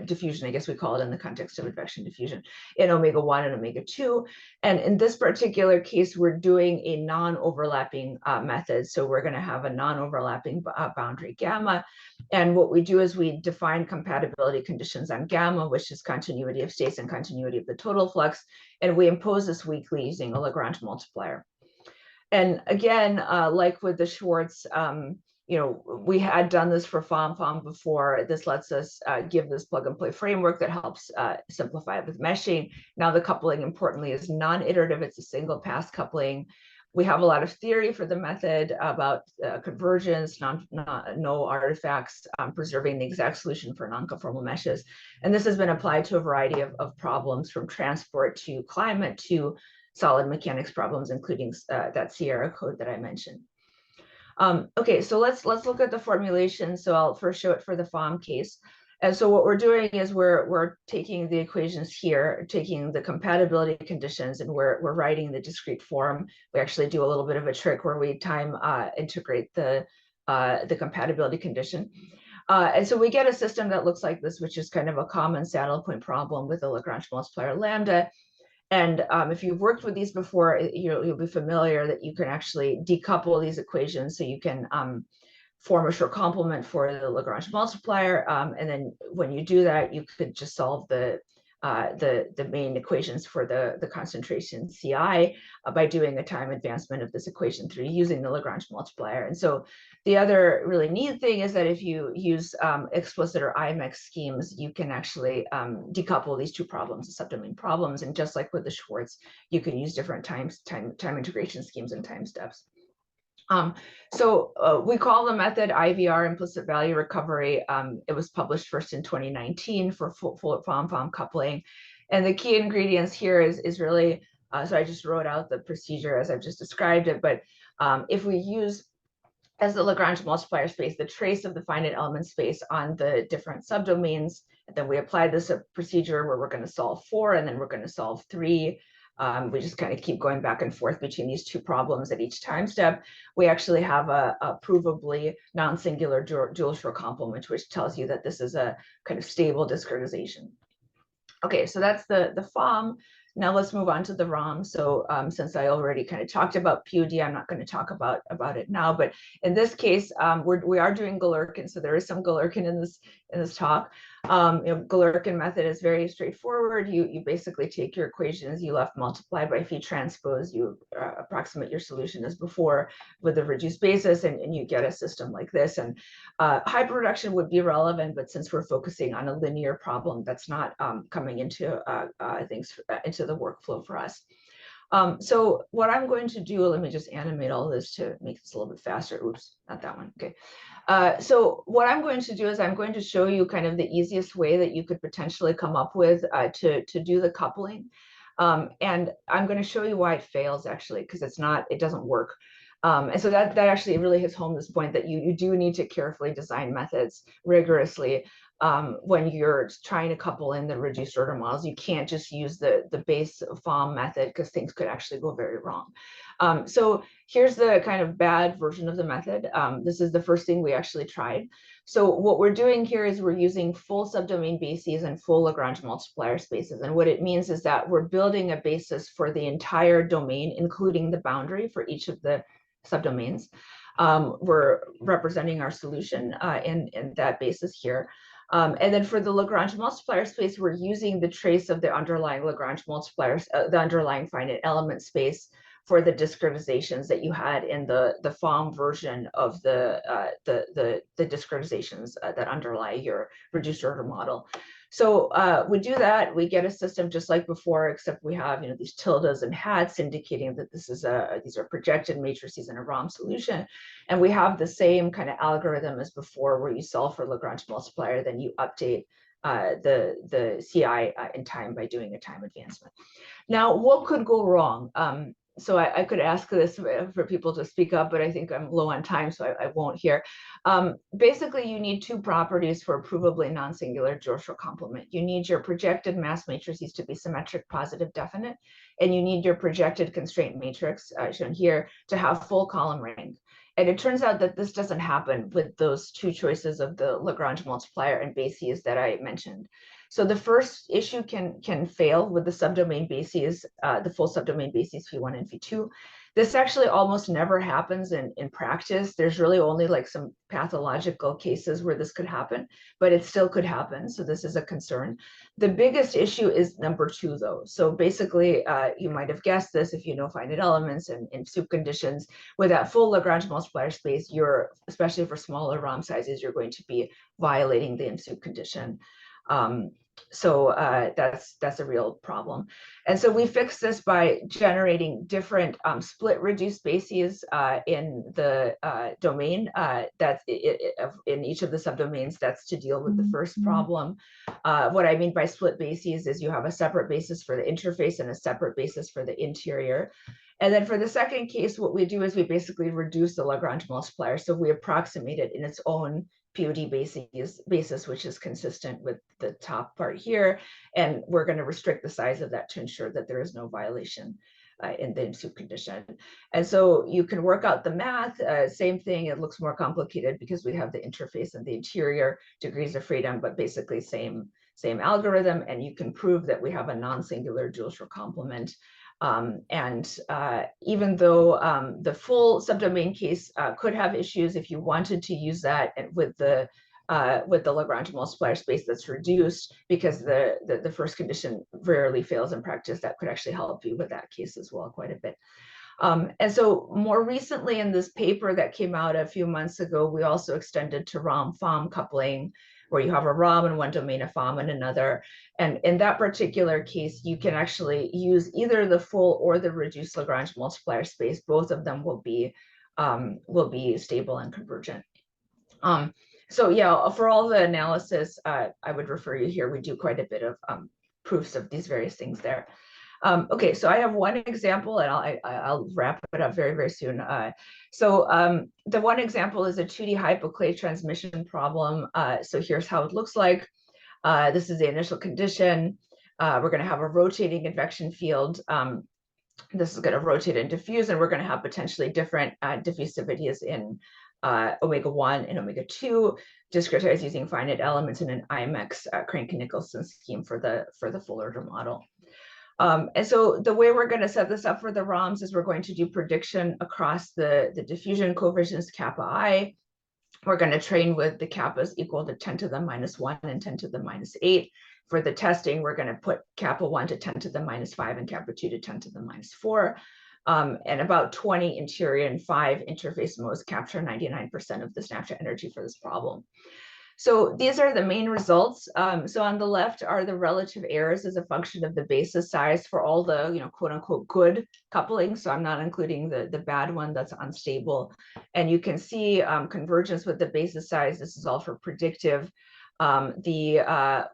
diffusion, I guess we call it in the context of advection diffusion, in omega-1 and omega-2. And in this particular case, we're doing a non-overlapping method. So we're going to have a non-overlapping boundary gamma. And what we do is we define compatibility conditions on gamma, which is continuity of states and continuity of the total flux. And we impose this weakly using a Lagrange multiplier. And again, like with the Schwartz, we had done this for FOM before. This lets us give this plug and play framework that helps simplify it with meshing. Now the coupling, importantly, is non-iterative. It's a single pass coupling. We have a lot of theory for the method about convergence, no artifacts, preserving the exact solution for non-conformal meshes. And this has been applied to a variety of problems, from transport to climate to solid mechanics problems, including that Sierra code that I mentioned. Okay, so let's look at the formulation. So I'll first show it for the FOM case. And so what we're doing is we're taking the equations here, taking the compatibility conditions, and we're writing the discrete form. We actually do a little bit of a trick where we time integrate the compatibility condition. And so we get a system that looks like this, which is kind of a common saddle point problem with a Lagrange multiplier lambda. And if you've worked with these before, you'll be familiar that you can actually decouple these equations. So you can form a short complement for the Lagrange multiplier. And then when you do that, you could just solve the main equations for the concentration CI by doing a time advancement of this equation through using the Lagrange multiplier. And so the other really neat thing is that if you use explicit or IMEX schemes, you can actually decouple these two problems, the subdomain problems. And just like with the Schwartz, you can use different time integration schemes and time steps. So we call the method IVR, implicit value recovery. It was published first in 2019 for full FOM coupling. And the key ingredients here is really, so I just wrote out the procedure as I've just described it, but if we use as the Lagrange multiplier space, the trace of the finite element space on the different subdomains, and then we apply this procedure where we're going to solve 4 and then we're going to solve 3. we just kind of keep going back and forth between these two problems at each time step. We actually have a provably non-singular dual short complement, which tells you that this is a kind of stable discretization. Okay, so that's the FOM. Now let's move on to the ROM. So since I already kind of talked about PUD, I'm not going to talk about it now. But in this case, we are doing Galerkin, so there is some Galerkin in this talk. Galerkin method is very straightforward. You basically take your equations, you left multiply by phi transpose, you approximate your solution as before with a reduced basis, and you get a system like this. And hyperreduction would be relevant, but since we're focusing on a linear problem, that's not coming into things into the workflow for us. So what I'm going to do, let me just animate all this to make this a little bit faster. Oops, not that one. Okay. So what I'm going to do is I'm going to show you kind of the easiest way that you could potentially come up with to do the coupling. And I'm going to show you why it fails, actually, because it doesn't work. And so that actually really hits home this point that you do need to carefully design methods rigorously when you're trying to couple in the reduced order models. You can't just use the base FOM method because things could actually go very wrong. So here's the kind of bad version of the method. This is the first thing we actually tried. So what we're doing here is we're using full subdomain bases and full Lagrange multiplier spaces. And what it means is that we're building a basis for the entire domain, including the boundary for each of the subdomains. We're representing our solution in that basis here. And then for the Lagrange multiplier space, we're using the trace of the underlying Lagrange multipliers, the underlying finite element space for the discretizations that you had in the FOM version of the discretizations that underlie your reduced order model. So we do that, we get a system just like before, except we have these tildes and hats indicating that these are projected matrices in a ROM solution. And we have the same kind of algorithm as before, where you solve for Lagrange multiplier, then you update the CI in time by doing a time advancement. Now, what could go wrong? So I could ask this for people to speak up, but I think I'm low on time, so I won't here. Basically, you need two properties for a provably non-singular dual short complement. You need your projected mass matrices to be symmetric, positive, definite, and you need your projected constraint matrix, shown here, to have full column rank. And it turns out that this doesn't happen with those two choices of the Lagrange multiplier and bases that I mentioned. So the first issue can fail with the subdomain bases, the full subdomain bases phi1 and phi2. This actually almost never happens in practice. There's really only like some pathological cases where this could happen, but it still could happen. So this is a concern. The biggest issue is number two, though. So basically, you might have guessed this if you know finite elements and in soup conditions. With that full Lagrange multiplier space, especially for smaller ROM sizes, you're going to be violating the in soup condition. So that's a real problem. And so we fix this by generating different split reduced bases in the domain that's in each of the subdomains. That's to deal with the first problem. What I mean by split bases is you have a separate basis for the interface and a separate basis for the interior. And then for the second case, what we do is we basically reduce the Lagrange multiplier. So we approximate it in its own POD basis, which is consistent with the top part here. And we're going to restrict the size of that to ensure that there is no violation in the in-soup condition. And so you can work out the math, same thing. It looks more complicated because we have the interface and the interior degrees of freedom, but basically same algorithm. And you can prove that we have a non-singular dual short complement. Even though the full subdomain case could have issues, if you wanted to use that with the Lagrange multiplier space that's reduced, because the first condition rarely fails in practice, that could actually help you with that case as well quite a bit. And so more recently in this paper that came out a few months ago, we also extended to ROM-FOM coupling, where you have a ROM in one domain, a FOM in another. And in that particular case, you can actually use either the full or the reduced Lagrange multiplier space. Both of them will be stable and convergent. So yeah, for all the analysis, I would refer you here. We do quite a bit of proofs of these various things there. Okay, so I have one example, and I'll wrap it up very, very soon. The one example is a 2D hypoclade transmission problem. So here's how it looks like. This is the initial condition. We're going to have a rotating convection field. This is going to rotate and diffuse, and we're going to have potentially different diffusivities in omega-1 and omega-2, discretized using finite elements in an IMX Crank-Nicholson scheme for the full order model. And so the way we're going to set this up for the ROMs is we're going to do prediction across the diffusion coefficients kappa I. We're going to train with the kappas equal to 10 to the minus 1 and 10 to the minus 8. For the testing, we're going to put kappa 1 to 10 to the minus 5 and kappa 2 to 10 to the minus 4. And about 20 interior and 5 interface modes capture 99% of the snapshot energy for this problem. So these are the main results. So on the left are the relative errors as a function of the basis size for all the, quote unquote, good coupling. So I'm not including the bad one that's unstable. And you can see convergence with the basis size. This is all for predictive. The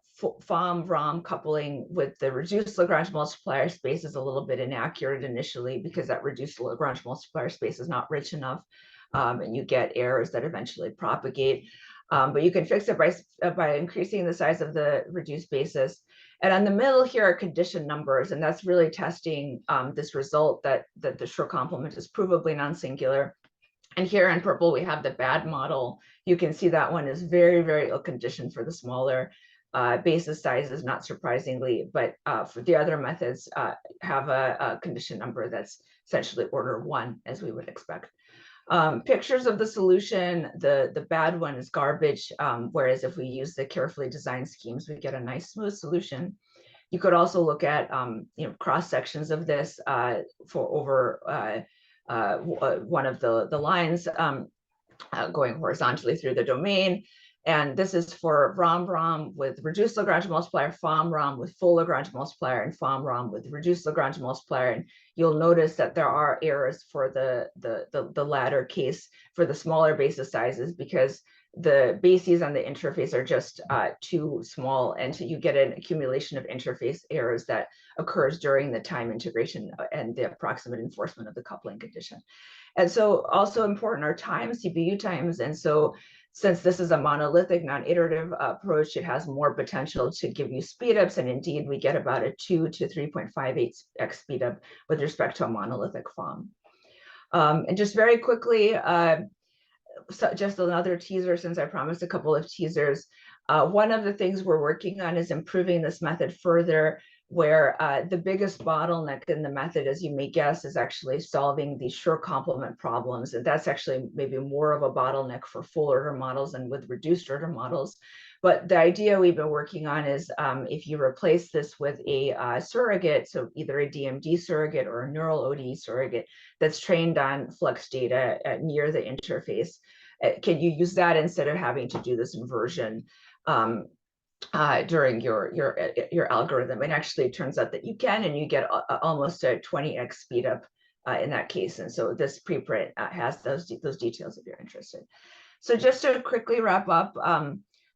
FOM-ROM coupling with the reduced Lagrange multiplier space is a little bit inaccurate initially because that reduced Lagrange multiplier space is not rich enough. And you get errors that eventually propagate. But you can fix it by increasing the size of the reduced basis. And on the middle here are condition numbers, and that's really testing this result that the Schur complement is provably non-singular. And here in purple, we have the bad model. You can see that one is very, very ill conditioned for the smaller basis sizes, not surprisingly, but for the other methods have a condition number that's essentially order 1, as we would expect. Pictures of the solution, the bad one is garbage, whereas if we use the carefully designed schemes, we get a nice smooth solution. You could also look at cross sections of this for over one of the lines going horizontally through the domain. And this is for ROM-ROM with reduced Lagrange multiplier, FOM-ROM with full Lagrange multiplier, and FOM-ROM with reduced Lagrange multiplier. And you'll notice that there are errors for the latter case for the smaller basis sizes because the bases on the interface are just too small, and so you get an accumulation of interface errors that occurs during the time integration and the approximate enforcement of the coupling condition. And so also important are times, CPU times. And so since this is a monolithic non-iterative approach, it has more potential to give you speedups. And indeed, we get about a 2 to 3.58x speedup with respect to a monolithic FOM. And just very quickly, so just another teaser, since I promised a couple of teasers. One of the things we're working on is improving this method further, where the biggest bottleneck in the method, as you may guess, is actually solving the Schur complement problems. And that's actually maybe more of a bottleneck for full order models and with reduced order models. But the idea we've been working on is if you replace this with a surrogate, so either a DMD surrogate or a neural ODE surrogate that's trained on flux data near the interface, can you use that instead of having to do this inversion during your algorithm? And actually it turns out that you can, and you get almost a 20x speed up in that case. And so this preprint has those details if you're interested. So just to quickly wrap up,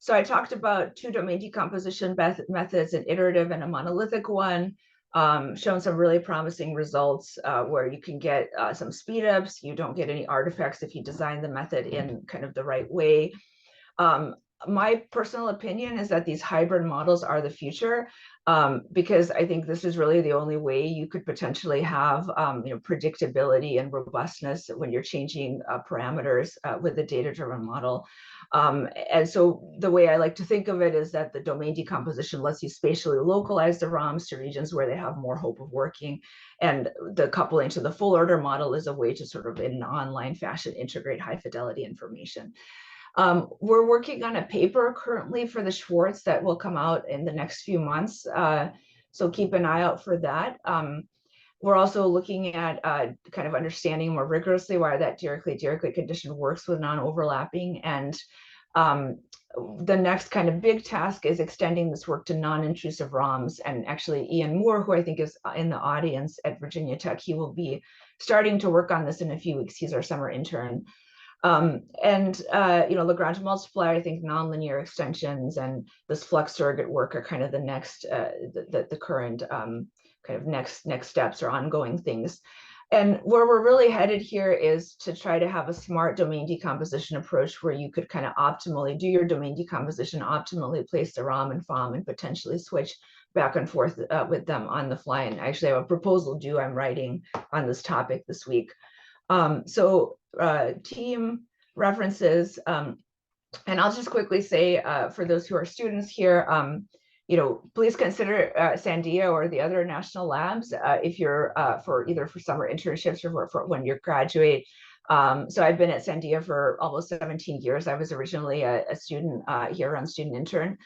so I talked about 2 domain decomposition methods, an iterative and a monolithic one, shown some really promising results where you can get some speed ups. You don't get any artifacts if you design the method in kind of the right way. My personal opinion is that these hybrid models are the future, because I think this is really the only way you could potentially have predictability and robustness when you're changing parameters with a data-driven model. And so the way I like to think of it is that the domain decomposition lets you spatially localize the ROMs to regions where they have more hope of working. And the coupling to the full order model is a way to sort of in an online fashion integrate high fidelity information. We're working on a paper currently for the Schwartz that will come out in the next few months. So keep an eye out for that. We're also looking at kind of understanding more rigorously why that Dirichlet condition works with non-overlapping. And the next kind of big task is extending this work to non-intrusive ROMs. And actually Ian Moore, who I think is in the audience at Virginia Tech, he will be starting to work on this in a few weeks. He's our summer intern. Lagrange multiplier, I think nonlinear extensions and this flux surrogate work are kind of the next, the current kind of next steps or ongoing things. And where we're really headed here is to try to have a smart domain decomposition approach where you could kind of optimally do your domain decomposition, optimally place the ROM and FOM, and potentially switch back and forth with them on the fly. And actually I have a proposal due I'm writing on this topic this week. So team references, and I'll just quickly say for those who are students here, please consider Sandia or the other national labs if you're for either for summer internships or for when you graduate. So I've been at Sandia for almost 17 years. I was originally a student here on student intern.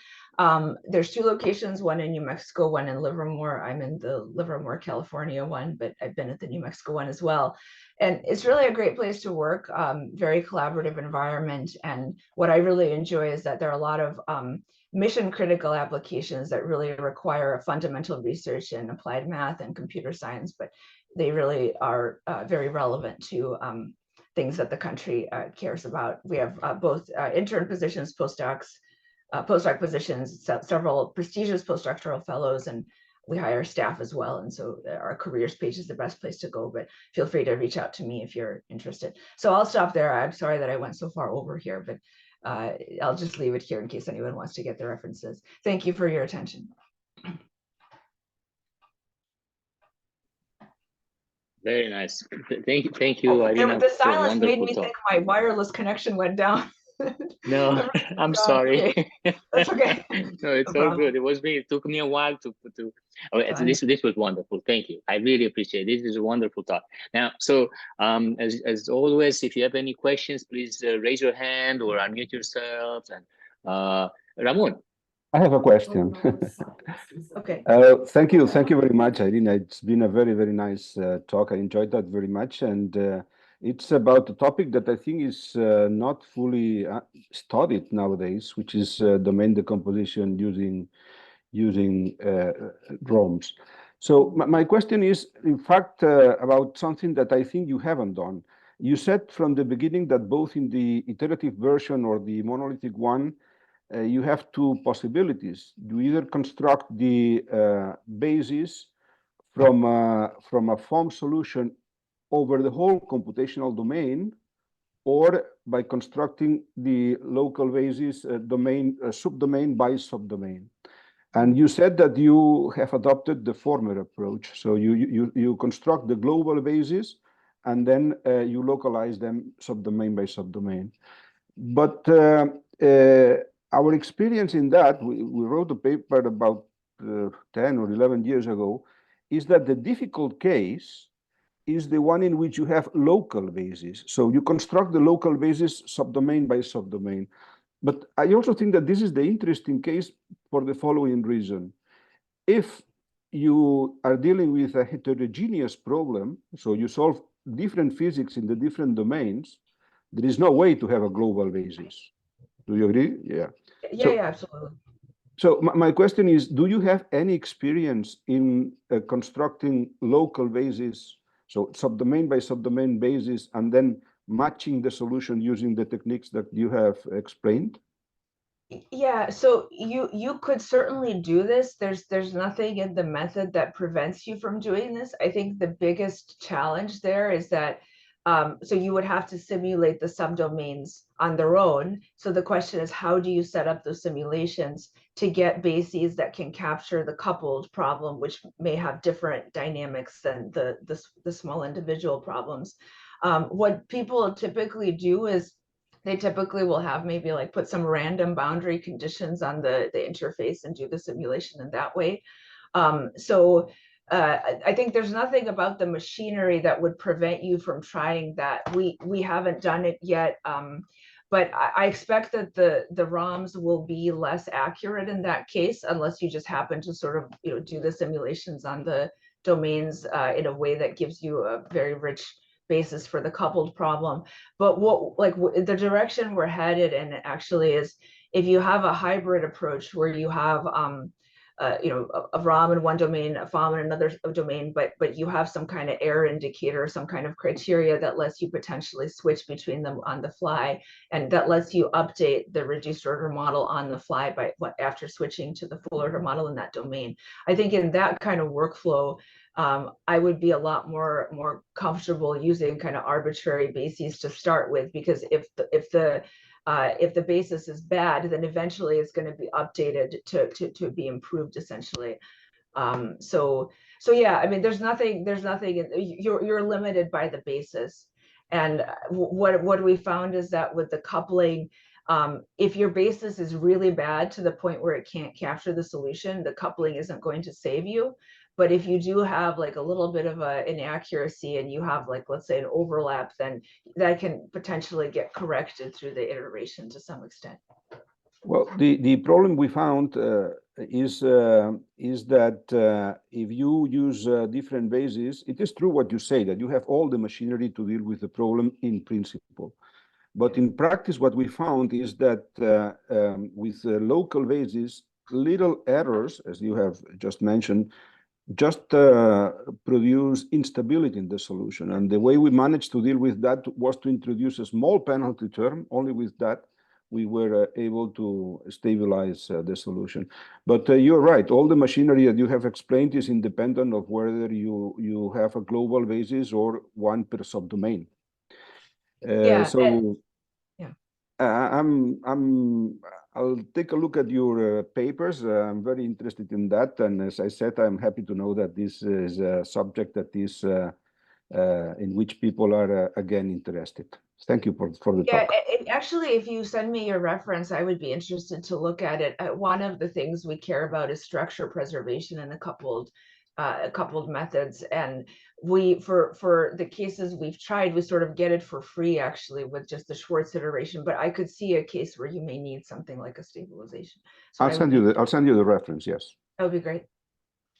There's 2 locations, one in New Mexico, one in Livermore. I'm in the Livermore, California one, but I've been at the New Mexico one as well. And it's really a great place to work, very collaborative environment. And what I really enjoy is that there are a lot of mission critical applications that really require a fundamental research in applied math and computer science, but they really are very relevant to things that the country cares about. We have both intern positions, postdoc positions, several prestigious postdoctoral fellows, and we hire staff as well. And so our careers page is the best place to go, but feel free to reach out to me if you're interested. So I'll stop there. I'm sorry that I went so far over here, but I'll just leave it here in case anyone wants to get the references. Thank you for your attention. Very nice. Thank you, Irina. The silence made me think my wireless connection went down. No, I'm sorry. Okay. That's okay. No, it's all good. It was me. It took me a while to. Oh, this was wonderful. Thank you. I really appreciate it. This is a wonderful talk. Now, so as always, if you have any questions, please raise your hand or unmute yourselves. And Ramon. I have a question. Okay. Thank you very much, Irina. It's been a very, very nice talk. I enjoyed that very much. And it's about a topic that I think is not fully studied nowadays, which is domain decomposition using ROMs. So my question is, in fact, about something that I think you haven't done. You said from the beginning that both in the iterative version or the monolithic one, you have 2 possibilities. You either construct the basis from a FOM solution over the whole computational domain, or by constructing the local basis domain, subdomain by subdomain. And you said that you have adopted the former approach. So you construct the global basis, and then you localize them subdomain by subdomain. But our experience in that, we wrote a paper about 10 or 11 years ago, is that the difficult case is the one in which you have local bases. So you construct the local basis subdomain by subdomain. But I also think that this is the interesting case for the following reason. If you are dealing with a heterogeneous problem, so you solve different physics in the different domains, there is no way to have a global basis. Do you agree? Yeah. Yeah, absolutely. So my question is, do you have any experience in constructing local bases, so subdomain by subdomain basis, and then matching the solution using the techniques that you have explained? Yeah, so you could certainly do this. There's nothing in the method that prevents you from doing this. I think the biggest challenge there is that so you would have to simulate the subdomains on their own. So the question is, how do you set up those simulations to get bases that can capture the coupled problem, which may have different dynamics than the small individual problems? What people typically do is they typically will have maybe like put some random boundary conditions on the interface and do the simulation in that way. I think there's nothing about the machinery that would prevent you from trying that. We haven't done it yet, but I expect that the ROMs will be less accurate in that case, unless you just happen to sort of do the simulations on the domains in a way that gives you a very rich basis for the coupled problem. But the direction we're headed in actually is, if you have a hybrid approach where you have a ROM in one domain, a FOM in another domain, but you have some kind of error indicator, some kind of criteria that lets you potentially switch between them on the fly, and that lets you update the reduced order model on the fly after switching to the full order model in that domain. I think in that kind of workflow, I would be a lot more comfortable using kind of arbitrary bases to start with, because if the basis is bad, then eventually it's going to be updated to be improved essentially. So yeah, I mean, there's nothing, you're limited by the basis. And what we found is that with the coupling, if your basis is really bad to the point where it can't capture the solution, the coupling isn't going to save you. But if you do have like a little bit of an inaccuracy and you have, like, let's say, an overlap, then that can potentially get corrected through the iteration to some extent. Well, the problem we found is that if you use different bases, it is true what you say, that you have all the machinery to deal with the problem in principle. But in practice, what we found is that with local bases, little errors, as you have just mentioned, just produce instability in the solution. And the way we managed to deal with that was to introduce a small penalty term. Only with that, we were able to stabilize the solution. But you're right, all the machinery that you have explained is independent of whether you have a global basis or one per subdomain. So yeah. I'll take a look at your papers. I'm very interested in that. And as I said, I'm happy to know that this is a subject that is in which people are again interested. Thank you for the talk. Actually, if you send me your reference, I would be interested to look at it. One of the things we care about is structure preservation in the coupled methods. And we, for the cases we've tried, we sort of get it for free actually with just the Schwartz iteration. But I could see a case where you may need something like a stabilization. So I'll send you the reference. Yes. That would be great.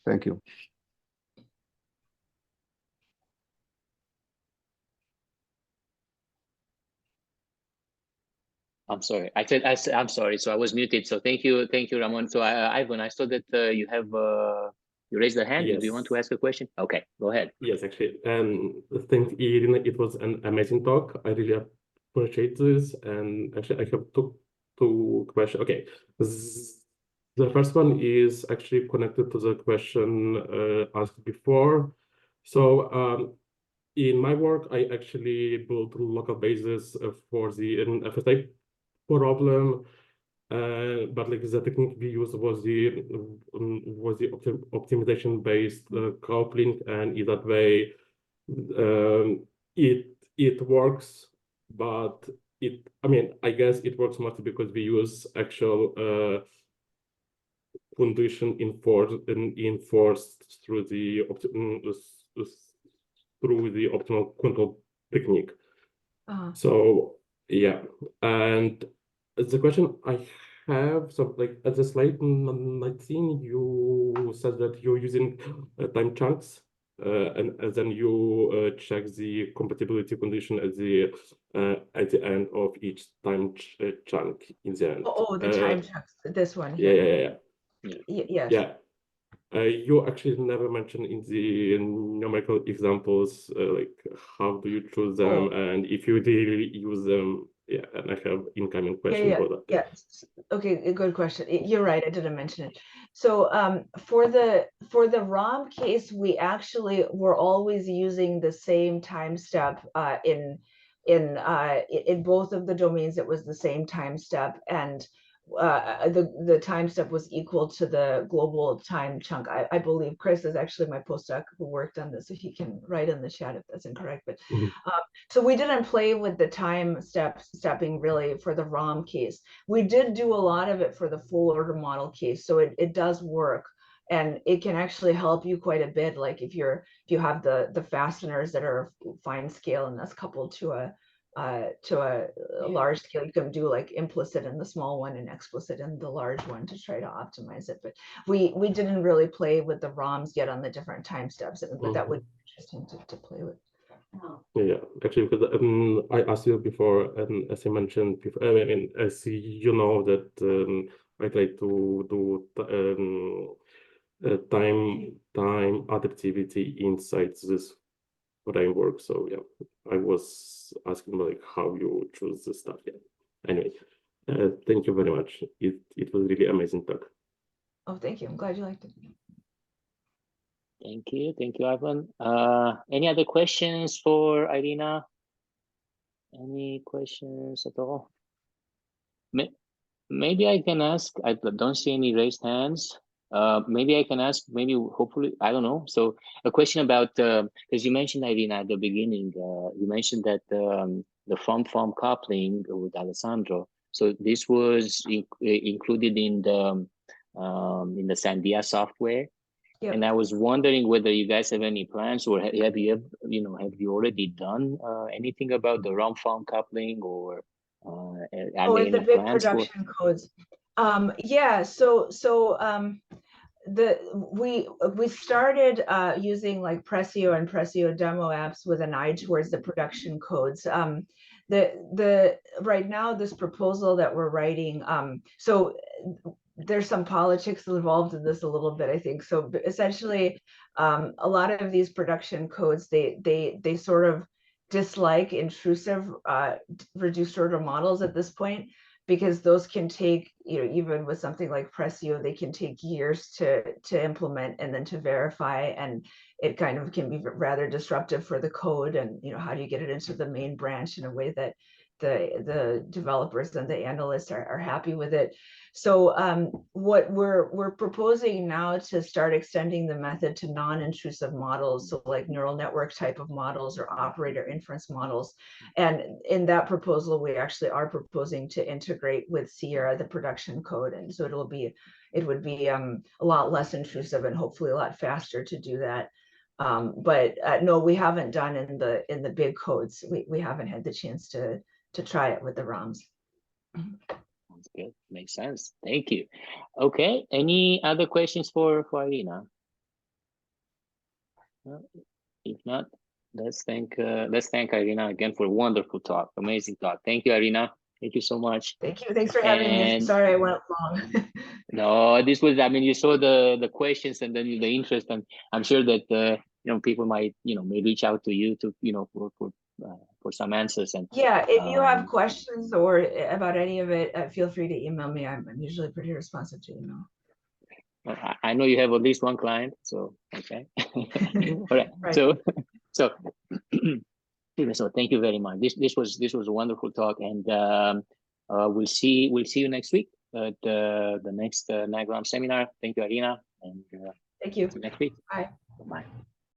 Thank you. I'm sorry. I'm sorry. So I was muted. So thank you, Ramon. So Ivan, I saw that you have you raised the hand. Yes. Do you want to ask a question? Okay, go ahead. Yes, actually. Thank you, Irina. It was an amazing talk. I really appreciate this. And actually, I have two questions. Okay. The first one is actually connected to the question asked before. So in my work, I actually built local bases for the FSI problem. But like the technique we used was the optimization based coupling, and in that way it works. But I guess it works mostly because we use actual condition enforced through the optimal control technique. So yeah, and the question I have, so like at the slide 19, you said that you're using time chunks, and then you check the compatibility condition at the end of each time chunk in the end. The time chunks. This one here. Yes. Yeah. You actually never mentioned in the numerical examples, like how do you choose them, and if you really use them. Yeah, and I have incoming question about that. Yes. Okay, good question. You're right, I didn't mention it. So for the ROM case, we actually were always using the same time step in both of the domains. It was the same time step, and the time step was equal to the global time chunk. I believe Chris is actually my postdoc who worked on this, so he can write in the chat if that's incorrect. But so we didn't play with the time stepping really for the ROM case. We did do a lot of it for the full order model case, so it does work. And it can actually help you quite a bit. Like if you have the fasteners that are fine scale and that's coupled to a large scale, you can do like implicit in the small one and explicit in the large one to try to optimize it. But we didn't really play with the ROMs yet on the different time steps, but that would be interesting to play with. Yeah, actually, because I asked you before, and as I mentioned before, as you know that I try to do time adaptivity inside this framework. So yeah, I was asking like how you choose the stuff. Yeah. Anyway, thank you very much. It was really amazing talk. Oh, thank you. I'm glad you liked it. Thank you, Ivan. Any other questions for Irina? Any questions at all? Maybe I can ask. I don't see any raised hands. Maybe I can ask. Maybe hopefully I don't know. So a question about because you mentioned, Irina, at the beginning. You mentioned that the from coupling with Alessandro. So this was included in the Sandia software. Yep. And I was wondering whether you guys have any plans, or have you already done anything about the ROM-FOM coupling, or are there in the any big plans for? production codes. Yeah, we started using like Presio and Presio demo apps with an eye towards the production codes. Right now, this proposal that we're writing, so there's some politics involved in this a little bit, I think. So essentially, a lot of these production codes, they sort of dislike intrusive reduced order models at this point, because those can take, even with something like Presio, they can take years to implement and then to verify, and it kind of can be rather disruptive for the code. And how do you get it into the main branch in a way that the developers and the analysts are happy with it? So what we're proposing now to start extending the method to non-intrusive models, so like neural network type of models or operator inference models. And in that proposal, we actually are proposing to integrate with Sierra, the production code. And so it would be a lot less intrusive and hopefully a lot faster to do that. But no, we haven't done in the big codes. We haven't had the chance to try it with the ROMs. Sounds good. Makes sense. Thank you. Okay. Any other questions for Irina? If not, let's thank Irina again for a wonderful talk. Amazing talk. Thank you, Irina. Thank you so much. Thank you. Thanks for having me. Sorry I went long. No, this was, you saw the questions and then the interest, and I'm sure that people might may reach out to you to for some answers. And yeah, if you have questions or about any of it, feel free to email me. I'm usually pretty responsive to email. I know you have at least one client, so okay. All right. Right. So thank you very much. This was a wonderful talk, and we'll see you next week at the next NAGRAM seminar. Thank you, Irina, and thank you. see you next week. Bye. Bye.